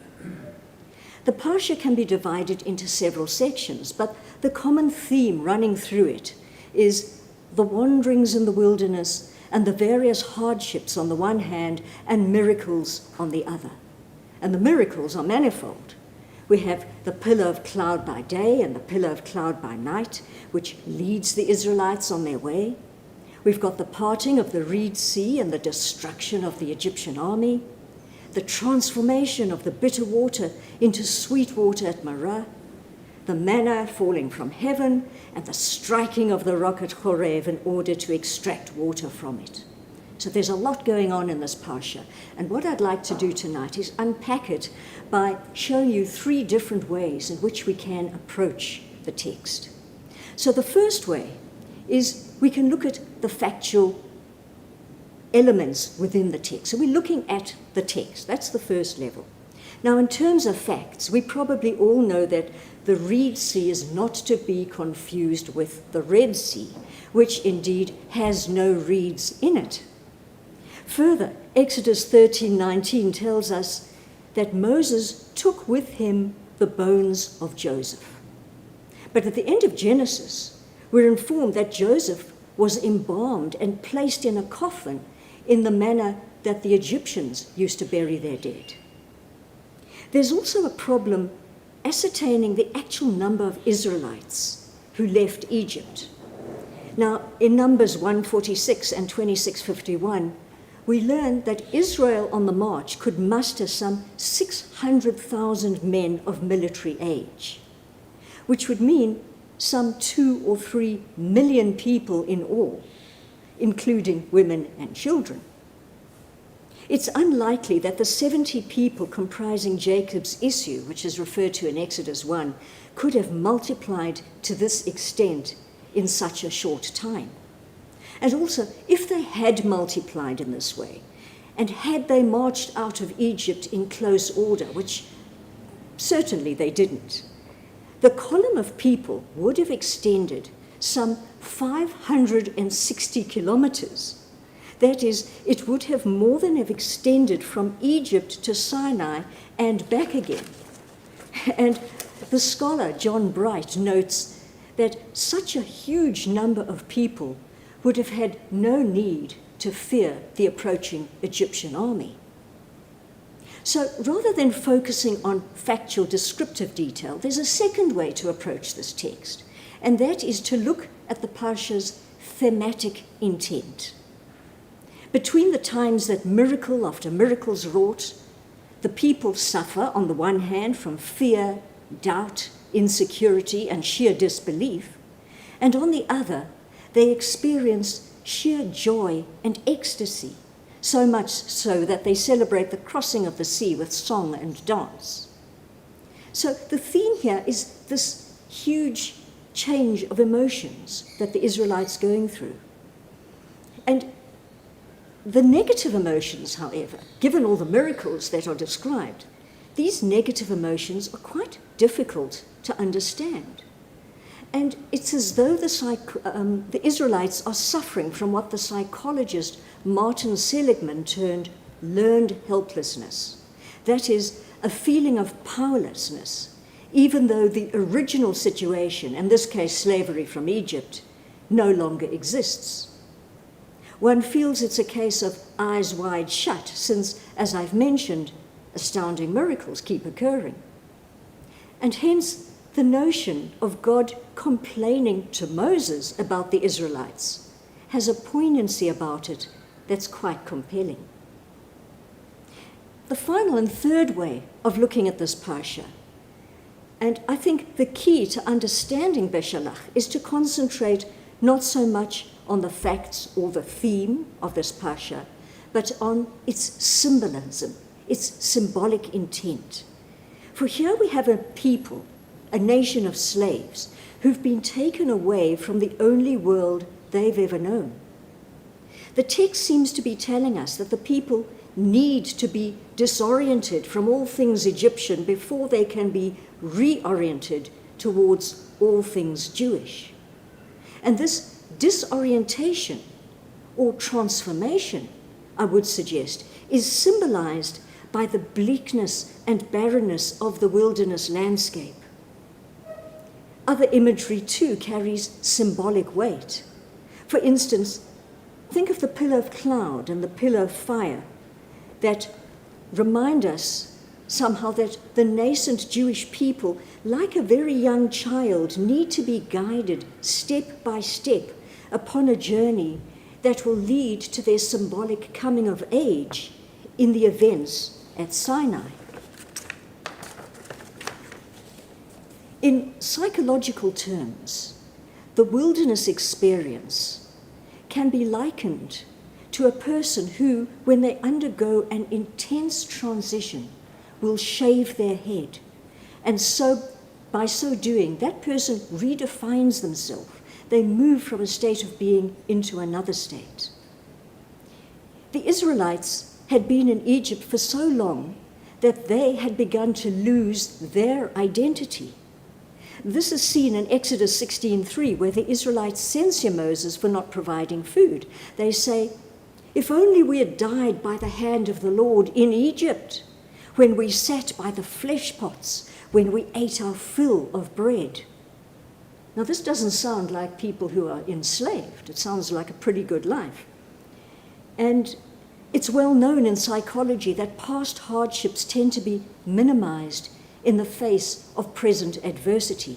The parsha can be divided into several sections, but the common theme running through it is the wanderings in the wilderness and the various hardships on the one hand and miracles on the other. And the miracles are manifold. We have the pillar of cloud by day and the pillar of cloud by night, which leads the Israelites on their way. We've got the parting of the Red Sea and the destruction of the Egyptian army, the transformation of the bitter water into sweet water at Marah, the manna falling from heaven, and the striking of the rock at Horeb in order to extract water from it. So there's a lot going on in this parsha. And what I'd like to do tonight is unpack it by showing you 3 different ways in which we can approach the text. So the first way is we can look at the factual elements within the text. So we're looking at the text. That's the first level. Now, in terms of facts, we probably all know that the Red Sea is not to be confused with the Red Sea, which indeed has no reeds in it. Further, Exodus 13:19 tells us that Moses took with him the bones of Joseph. But at the end of Genesis, we're informed that Joseph was embalmed and placed in a coffin in the manner that the Egyptians used to bury their dead. There's also a problem ascertaining the actual number of Israelites who left Egypt. Now, in Numbers 146 and 2651, we learn that Israel on the march could muster some 600,000 men of military age, which would mean some 2 or 3 million people in all, including women and children. It's unlikely that the 70 people comprising Jacob's issue, which is referred to in Exodus 1, could have multiplied to this extent in such a short time. And also, if they had multiplied in this way, and had they marched out of Egypt in close order, which certainly they didn't, the column of people would have extended some 560 kilometers. That is, it would have more than have extended from Egypt to Sinai and back again. And the scholar John Bright notes that such a huge number of people would have had no need to fear the approaching Egyptian army. So rather than focusing on factual descriptive detail, there's a second way to approach this text, and that is to look at the parsha's thematic intent. Between the times that miracle after miracle's wrought, the people suffer on the one hand from fear, doubt, insecurity, and sheer disbelief, and on the other, they experience sheer joy and ecstasy, so much so that they celebrate the crossing of the sea with song and dance. So the theme here is this huge change of emotions that the Israelites are going through. And the negative emotions, however, given all the miracles that are described, these negative emotions are quite difficult to understand. And it's as though the Israelites are suffering from what the psychologist Martin Seligman termed learned helplessness. That is, a feeling of powerlessness, even though the original situation, in this case slavery from Egypt, no longer exists. One feels it's a case of eyes wide shut, since, as I've mentioned, astounding miracles keep occurring. And hence, the notion of God complaining to Moses about the Israelites has a poignancy about it that's quite compelling. The final and third way of looking at this parsha, and I think the key to understanding Beshalach, is to concentrate not so much on the facts or the theme of this parsha, but on its symbolism, its symbolic intent. For here we have a people, a nation of slaves who've been taken away from the only world they've ever known. The text seems to be telling us that the people need to be disoriented from all things Egyptian before they can be reoriented towards all things Jewish. And this disorientation or transformation, I would suggest, is symbolized by the bleakness and barrenness of the wilderness landscape. Other imagery too carries symbolic weight. For instance, think of the pillar of cloud and the pillar of fire that remind us somehow that the nascent Jewish people, like a very young child, need to be guided step by step upon a journey that will lead to their symbolic coming of age in the events at Sinai. In psychological terms, the wilderness experience can be likened to a person who, when they undergo an intense transition, will shave their head. And so, by so doing, that person redefines themselves. They move from a state of being into another state. The Israelites had been in Egypt for so long that they had begun to lose their identity. This is seen in Exodus 16:3, where the Israelites censure Moses for not providing food. They say, "If only we had died by the hand of the Lord in Egypt, when we sat by the flesh pots, when we ate our fill of bread." Now, this doesn't sound like people who are enslaved. It sounds like a pretty good life. And it's well known in psychology that past hardships tend to be minimized in the face of present adversity.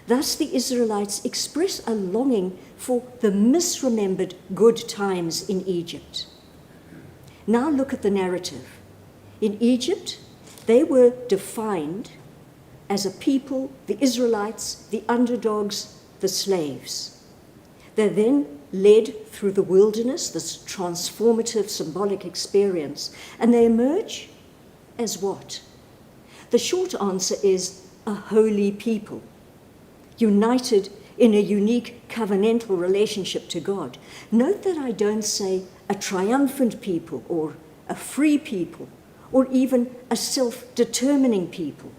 Thus, the Israelites express a longing for the misremembered good times in Egypt. Now look at the narrative. In Egypt, they were defined as a people, the Israelites, the underdogs, the slaves. They're then led through the wilderness, this transformative symbolic experience, and they emerge as what? The short answer is a holy people, united in a unique covenantal relationship to God. Note that I don't say a triumphant people or a free people or even a self-determining people.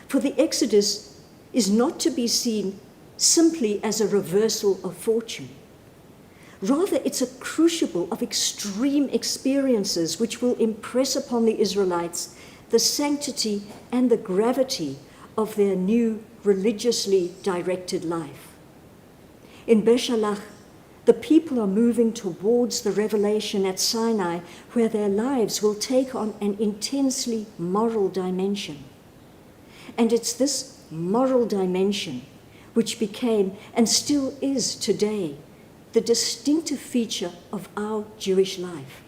For the Exodus is not to be seen simply as a reversal of fortune. Rather, it's a crucible of extreme experiences which will impress upon the Israelites the sanctity and the gravity of their new religiously directed life. In Beshalach, the people are moving towards the revelation at Sinai, where their lives will take on an intensely moral dimension. And it's this moral dimension which became, and still is today, the distinctive feature of our Jewish life.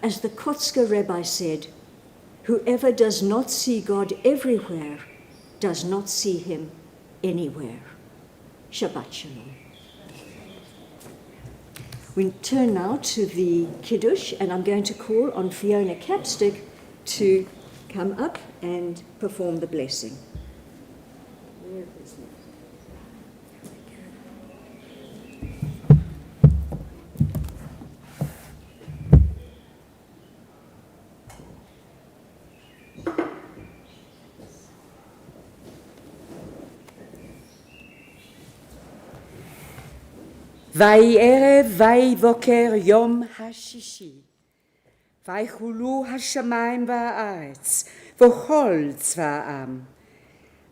As the Kotzker Rebbe said, "Whoever does not see God everywhere does not see him anywhere." Shabbat Shalom. We turn now to the Kiddush, and I'm going to call on Fiona Capstick to come up and perform the blessing. ויהי ערב ויהי בוקר יום השישי. ויחולו השמיים והארץ וכל צבא העם.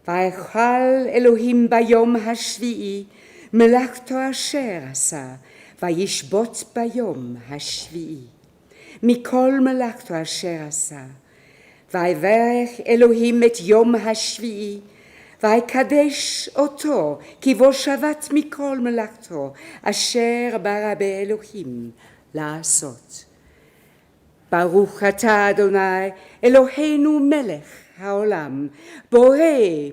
ויכל אלוהים ביום השביעי מלאכתו אשר עשה, וישבות ביום השביעי. מכל מלאכתו אשר עשה. ויברך אלוהים את יום השביעי, ויקדש אותו, כי בו שבת מכל מלאכתו, אשר ברא באלוהים לעשות. ברוך אתה אדוני, אלוהינו מלך העולם, בורא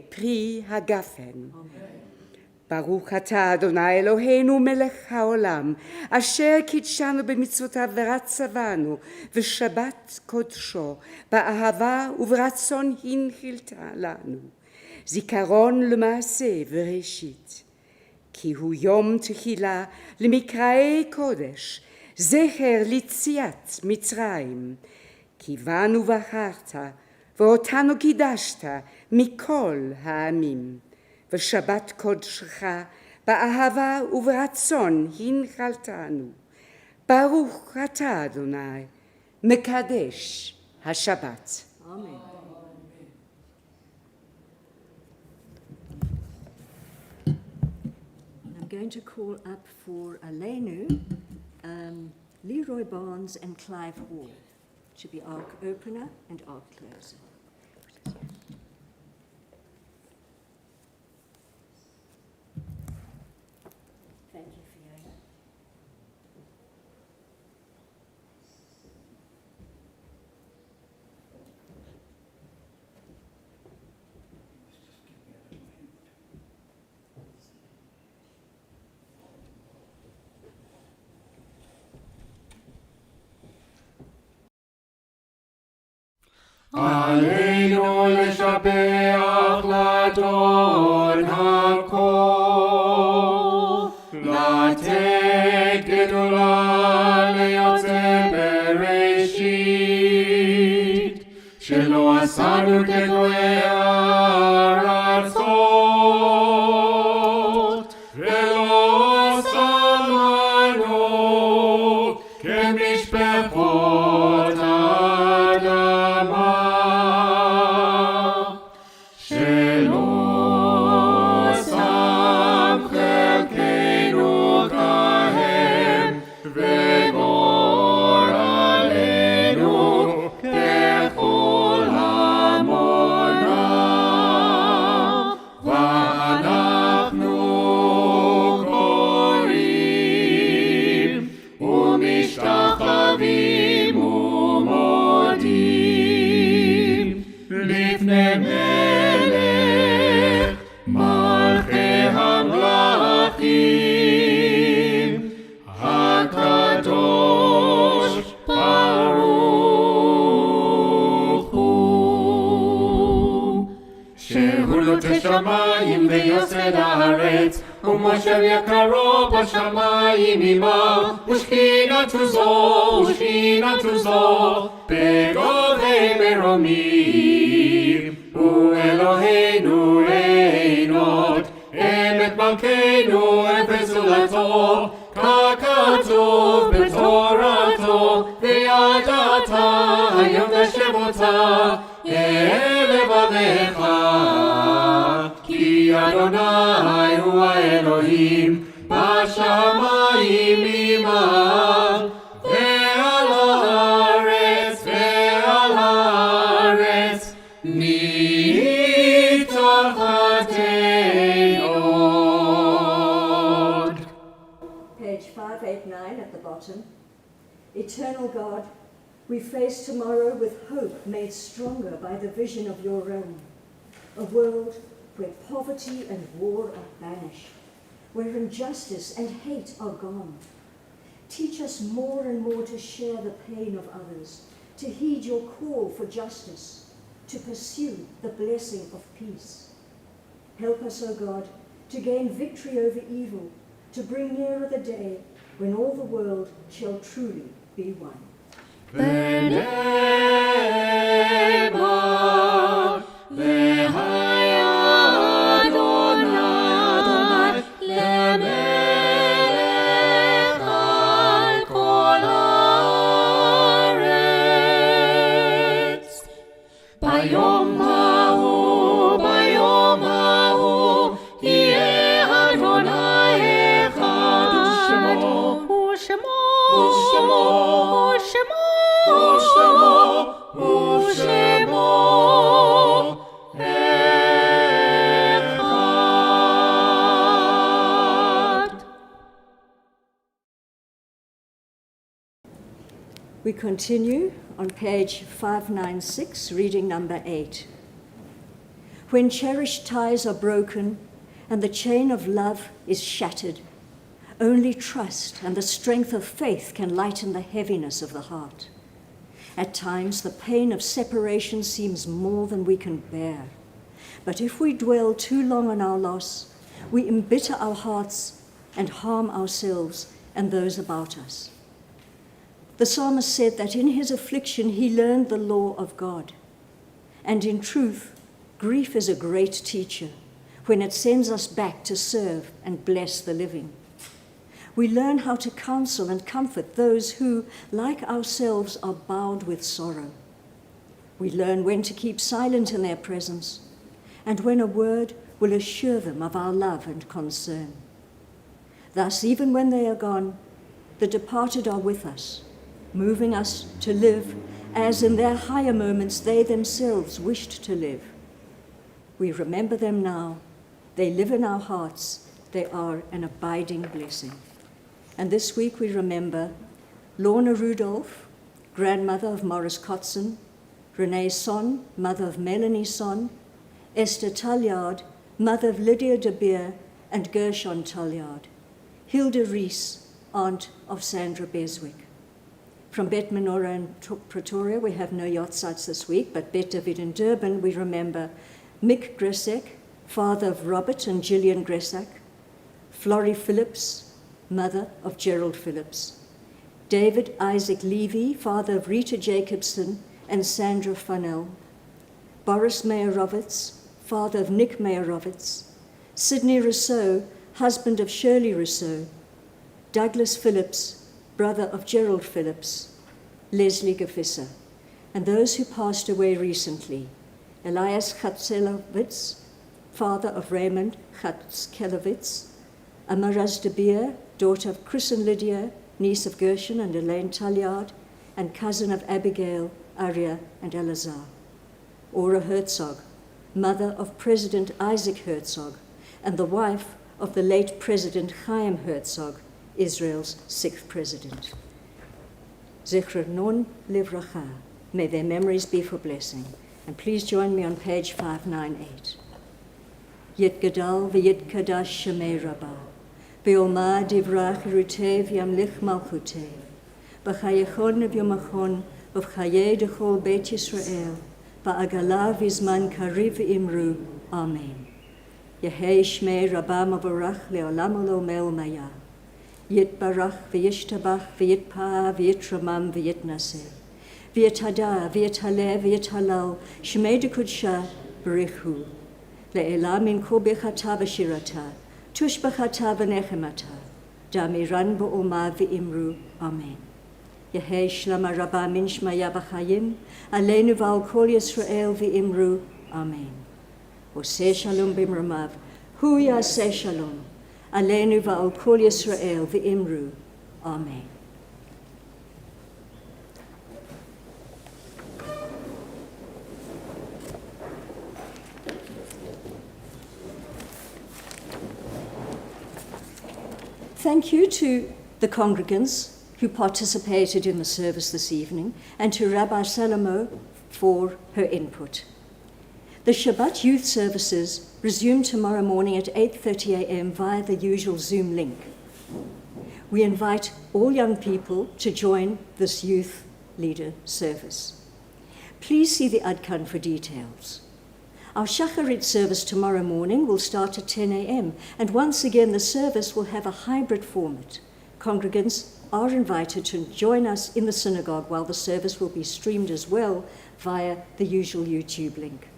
פרי הגפן. ברוך אתה אדוני אלוהינו מלך העולם, אשר קידשנו במצוותיו ורצבנו, ושבת קודשו, באהבה וברצון הנחילתה לנו. זיכרון למעשה וראשית. כי הוא יום תחילה למקראי קודש, זכר ליציאת מצרים. כי בנו בחרת, ואותנו קידשת מכל העמים. ושבת קודשך באהבה וברצון הנחלתנו. ברוך אתה אדוני, מקדש השבת. Amen. I'm going to call up for Aleinu, Leroy Barnes and Clive Hall to be Ark Opener and Ark Closer. Thank you, Fiona. עלינו לשבח לאדון הכל, לתת גדולה ליוצא בראשית, שלא עשינו כגויי הארצות, ולא שמנו כמשפחות האדמה. השמיים ויוסד הארץ, ומושב יקרו בשמיים עמה, ושכינתו זו, בגובה מרומים. הוא אלוהינו אין עוד, אמת מלכנו אפס זולתו, ככתוב בתורתו, וידעת היום תשב אותה, לבבך. כי אדוני הוא האלוהים, בשמיים עמך, ועל הארץ מתחתיה עוד. Page 589 at the bottom. Eternal God, we face tomorrow with hope made stronger by the vision of your realm, a world where poverty and war are banished, where injustice and hate are gone. Teach us more and more to share the pain of others, to heed your call for justice, to pursue the blessing of peace. Help us, O God, to gain victory over evil, to bring nearer the day when all the world shall truly be one. ונאמר, והיה אדוני למלך על כל הארץ. ביום ההוא יהיה אדוני אחד, ושמו We continue on page 596, reading number 8. When cherished ties are broken and the chain of love is shattered, only trust and the strength of faith can lighten the heaviness of the heart. At times, the pain of separation seems more than we can bear. But if we dwell too long on our loss, we embitter our hearts and harm ourselves and those about us. The psalmist said that in his affliction he learned the law of God. And in truth, grief is a great teacher when it sends us back to serve and bless the living. We learn how to counsel and comfort those who, like ourselves, are bowed with sorrow. We learn when to keep silent in their presence and when a word will assure them of our love and concern. Thus, even when they are gone, the departed are with us, moving us to live as in their higher moments they themselves wished to live. We remember them now. They live in our hearts. They are an abiding blessing. And this week we remember Lorna Rudolph, grandmother of Morris Kotzen, Renee Son, mother of Melanie Son, Esther Talliard, mother of Lydia de Beer and Gershon Talliard, Hilda Rees, aunt of Sandra Beswick. From Bet Menorah and Pretoria, we have no yachts this week, but Bet David in Durban, we remember Mick Gresek, father of Robert and Gillian Gresek, Florrie Phillips, mother of Gerald Phillips, David Isaac Levy, father of Rita Jacobson and Sandra Funnell, Boris Meyerovitz, father of Nick Meyerovitz, Sidney Rousseau, husband of Shirley Rousseau, Douglas Phillips, brother of Gerald Phillips, Leslie Gefisser, and those who passed away recently, Elias Chatzelowitz, father of Raymond Chatzelowitz, Amaraz de Beer, daughter of Chris and Lydia, niece of Gershon and Elaine Talliard, and cousin of Abigail, Aria, and Elazar. Ora Herzog, mother of President Isaac Herzog, and the wife of the late President Chaim Herzog, Israel's 6th president. Zichronon livracha. May their memories be for blessing. And please join me on page 598. Yit gadal v'yit kadash shemei rabbah. Be'oma divrach rutev yamlich malchutev. B'chayechon v'yomachon v'chayei dechol Beit Yisrael. Ba'agala v'zman kariv v'imru. Amen. Yehei shmei rabbah mavarach le'olam olomel maya. Yit barach v'yishtabach v'yitpa v'yitramam v'yitnaseh. V'yithada v'yithale v'yithalal shmei dekudsha b'richu. Le'ela min ko bechata v'shirata. Tush b'chata v'nechemata. Damiran bo'oma v'imru. Amen. Yehei shlama rabbah min shmaya b'chayim. Aleinu v'al kol Yisrael v'imru. Amen. Oseh shalom b'mramav. Hu yaseh shalom. Aleinu v'al kol Yisrael v'imru. Amen. Thank you to the congregants who participated in the service this evening and to Rabbi Salomo for her input. The Shabbat youth services resume tomorrow morning at 8:30 a.m. via the usual Zoom link. We invite all young people to join this youth leader service. Please see the Adkan for details. Our Shacharit service tomorrow morning will start at 10 a.m. and once again the service will have a hybrid format. Congregants are invited to join us in the synagogue while the service will be streamed as well via the usual YouTube link.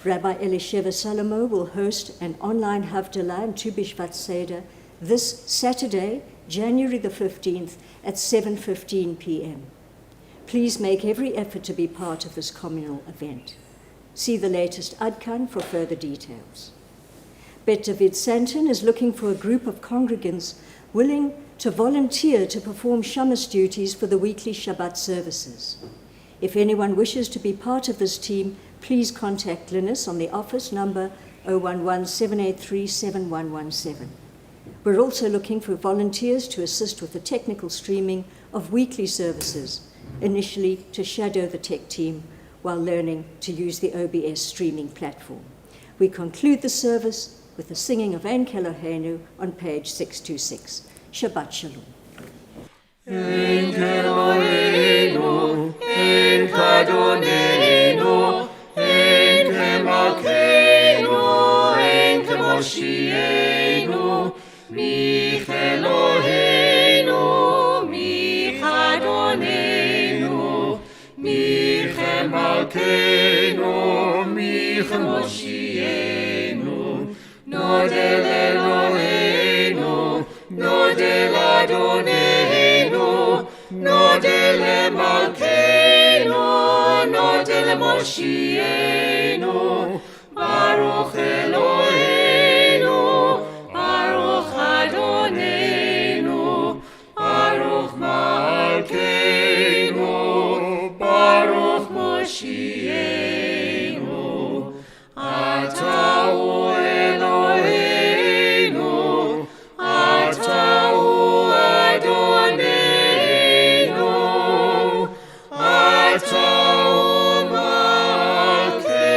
Rabbi Elisheva Salomo will host an online Havdalah and Tu B'Shvat Seder this Saturday, January the 15th at 7:15 p.m. Please make every effort to be part of this communal event. See the latest Adkan for further details. Bet David Santon is looking for a group of congregants willing to volunteer to perform shamas duties for the weekly Shabbat services. If anyone wishes to be part of this team, please contact Linus on the office number 011-783-7117. We're also looking for volunteers to assist with the technical streaming of weekly services, initially to shadow the tech team while learning to use the OBS streaming platform. We conclude the service with the singing of Ein Keloheinu on page 626. Shabbat Shalom. Ein Keloheinu, Ein Kadonenu, Ein Kemalkeinu. Malkeinu michmoshienu, nodel Eloheinu, nodel Adoneinu, nodel Malkeinu, nodel Moshienu, Baruch Eloheinu, Baruch Adoneinu, Baruch Malkeinu, Baruch Moshienu, Atau Eloheinu, Atau Adoneinu, Atau Malkeinu,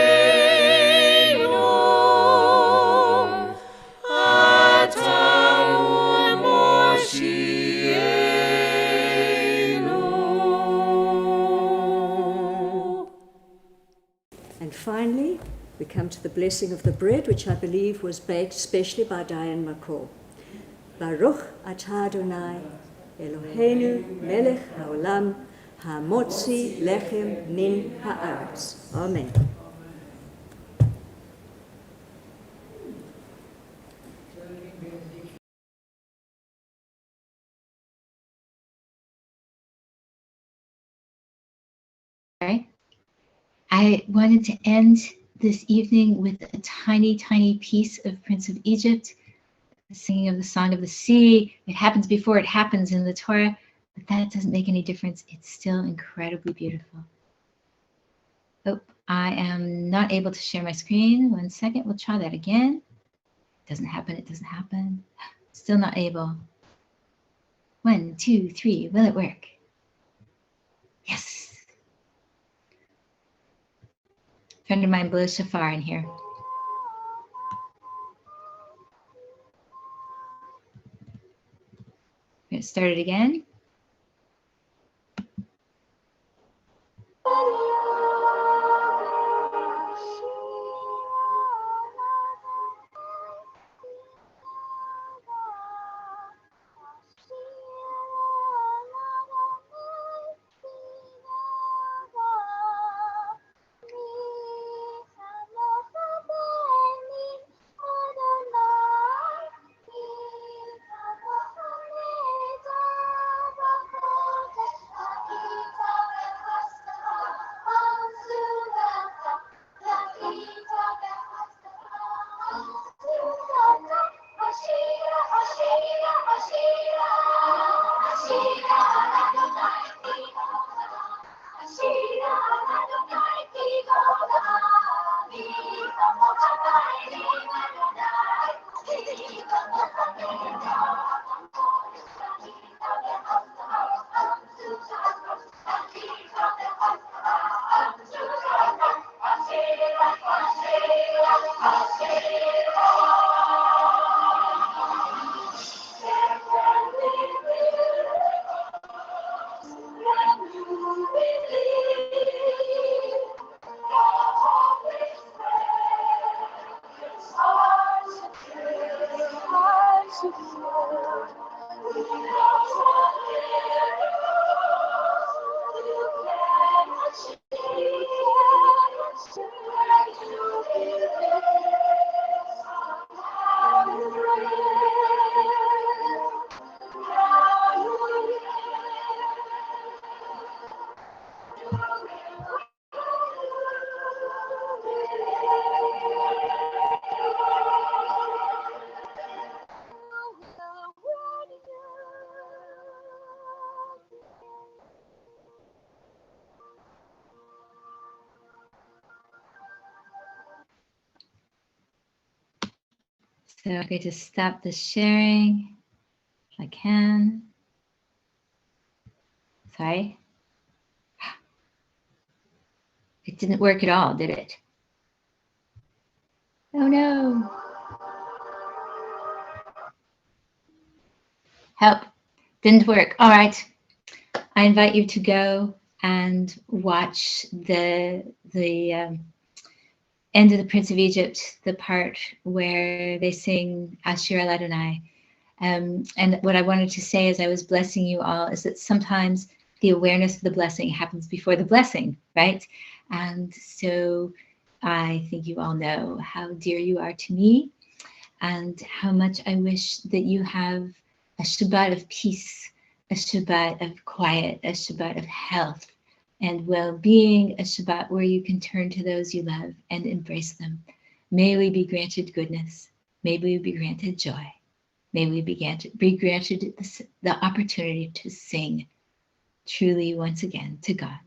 Atau Moshienu. And finally, we come to the blessing of the bread, which I believe was baked specially by Diane McCall. Baruch atah Adonai, Eloheinu melech haolam, hamotzi lechem min haaretz. Amen. I wanted to end this evening with a tiny, tiny piece of Prince of Egypt, the singing of the Song of the Sea. It happens before it happens in the Torah, but that doesn't make any difference. It's still incredibly beautiful. Oh, I am not able to share my screen. 1 second, we'll try that again. It doesn't happen, it doesn't happen. Still not able. 1, 2, 3, will it work? Yes. Friend of mine blows shofar in here. We're going to start it again. So I'm going to stop the sharing if I can. Sorry. It didn't work at all, did it? Oh no. Help. Didn't work. All right. I invite you to go and watch the end of the Prince of Egypt, the part where they sing Asher El Adonai. And what I wanted to say as I was blessing you all is that sometimes the awareness of the blessing happens before the blessing, right? And so I think you all know how dear you are to me and how much I wish that you have a Shabbat of peace, a Shabbat of quiet, a Shabbat of health and well-being, a Shabbat where you can turn to those you love and embrace them. May we be granted goodness. May we be granted joy. May we be granted the opportunity to sing truly once again to God.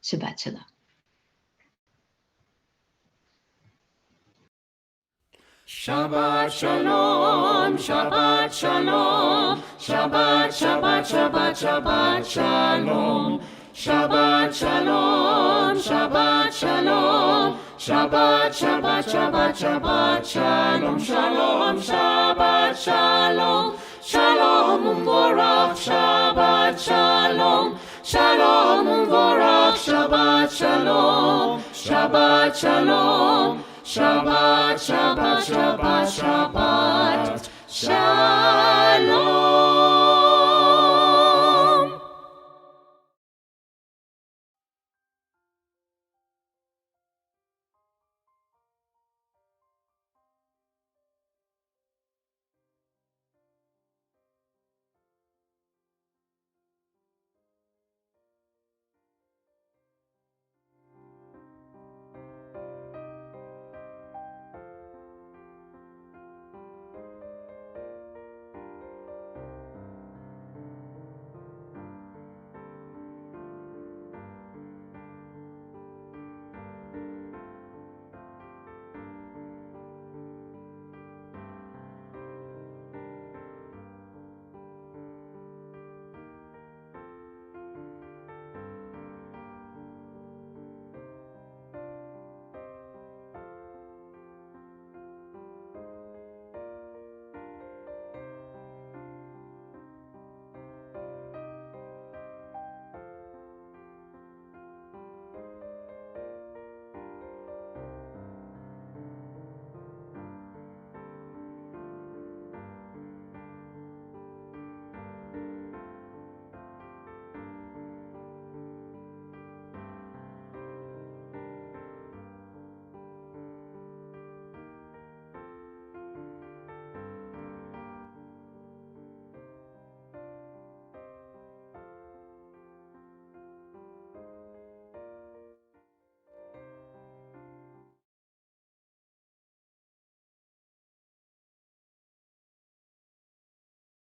Shabbat Shalom. Shabbat Shalom, Shabbat Shalom, Shabbat, Shabbat, Shabbat, Shabbat Shalom. Shabbat Shalom, Shabbat Shalom, Shabbat, Shabbat, Shabbat, Shabbat Shalom, Shalom, Shabbat Shalom, Shalom Umvorach, Shabbat Shalom, Shalom Umvorach, Shabbat Shalom, Shabbat Shalom, Shabbat, Shabbat, Shabbat, Shabbat Shalom.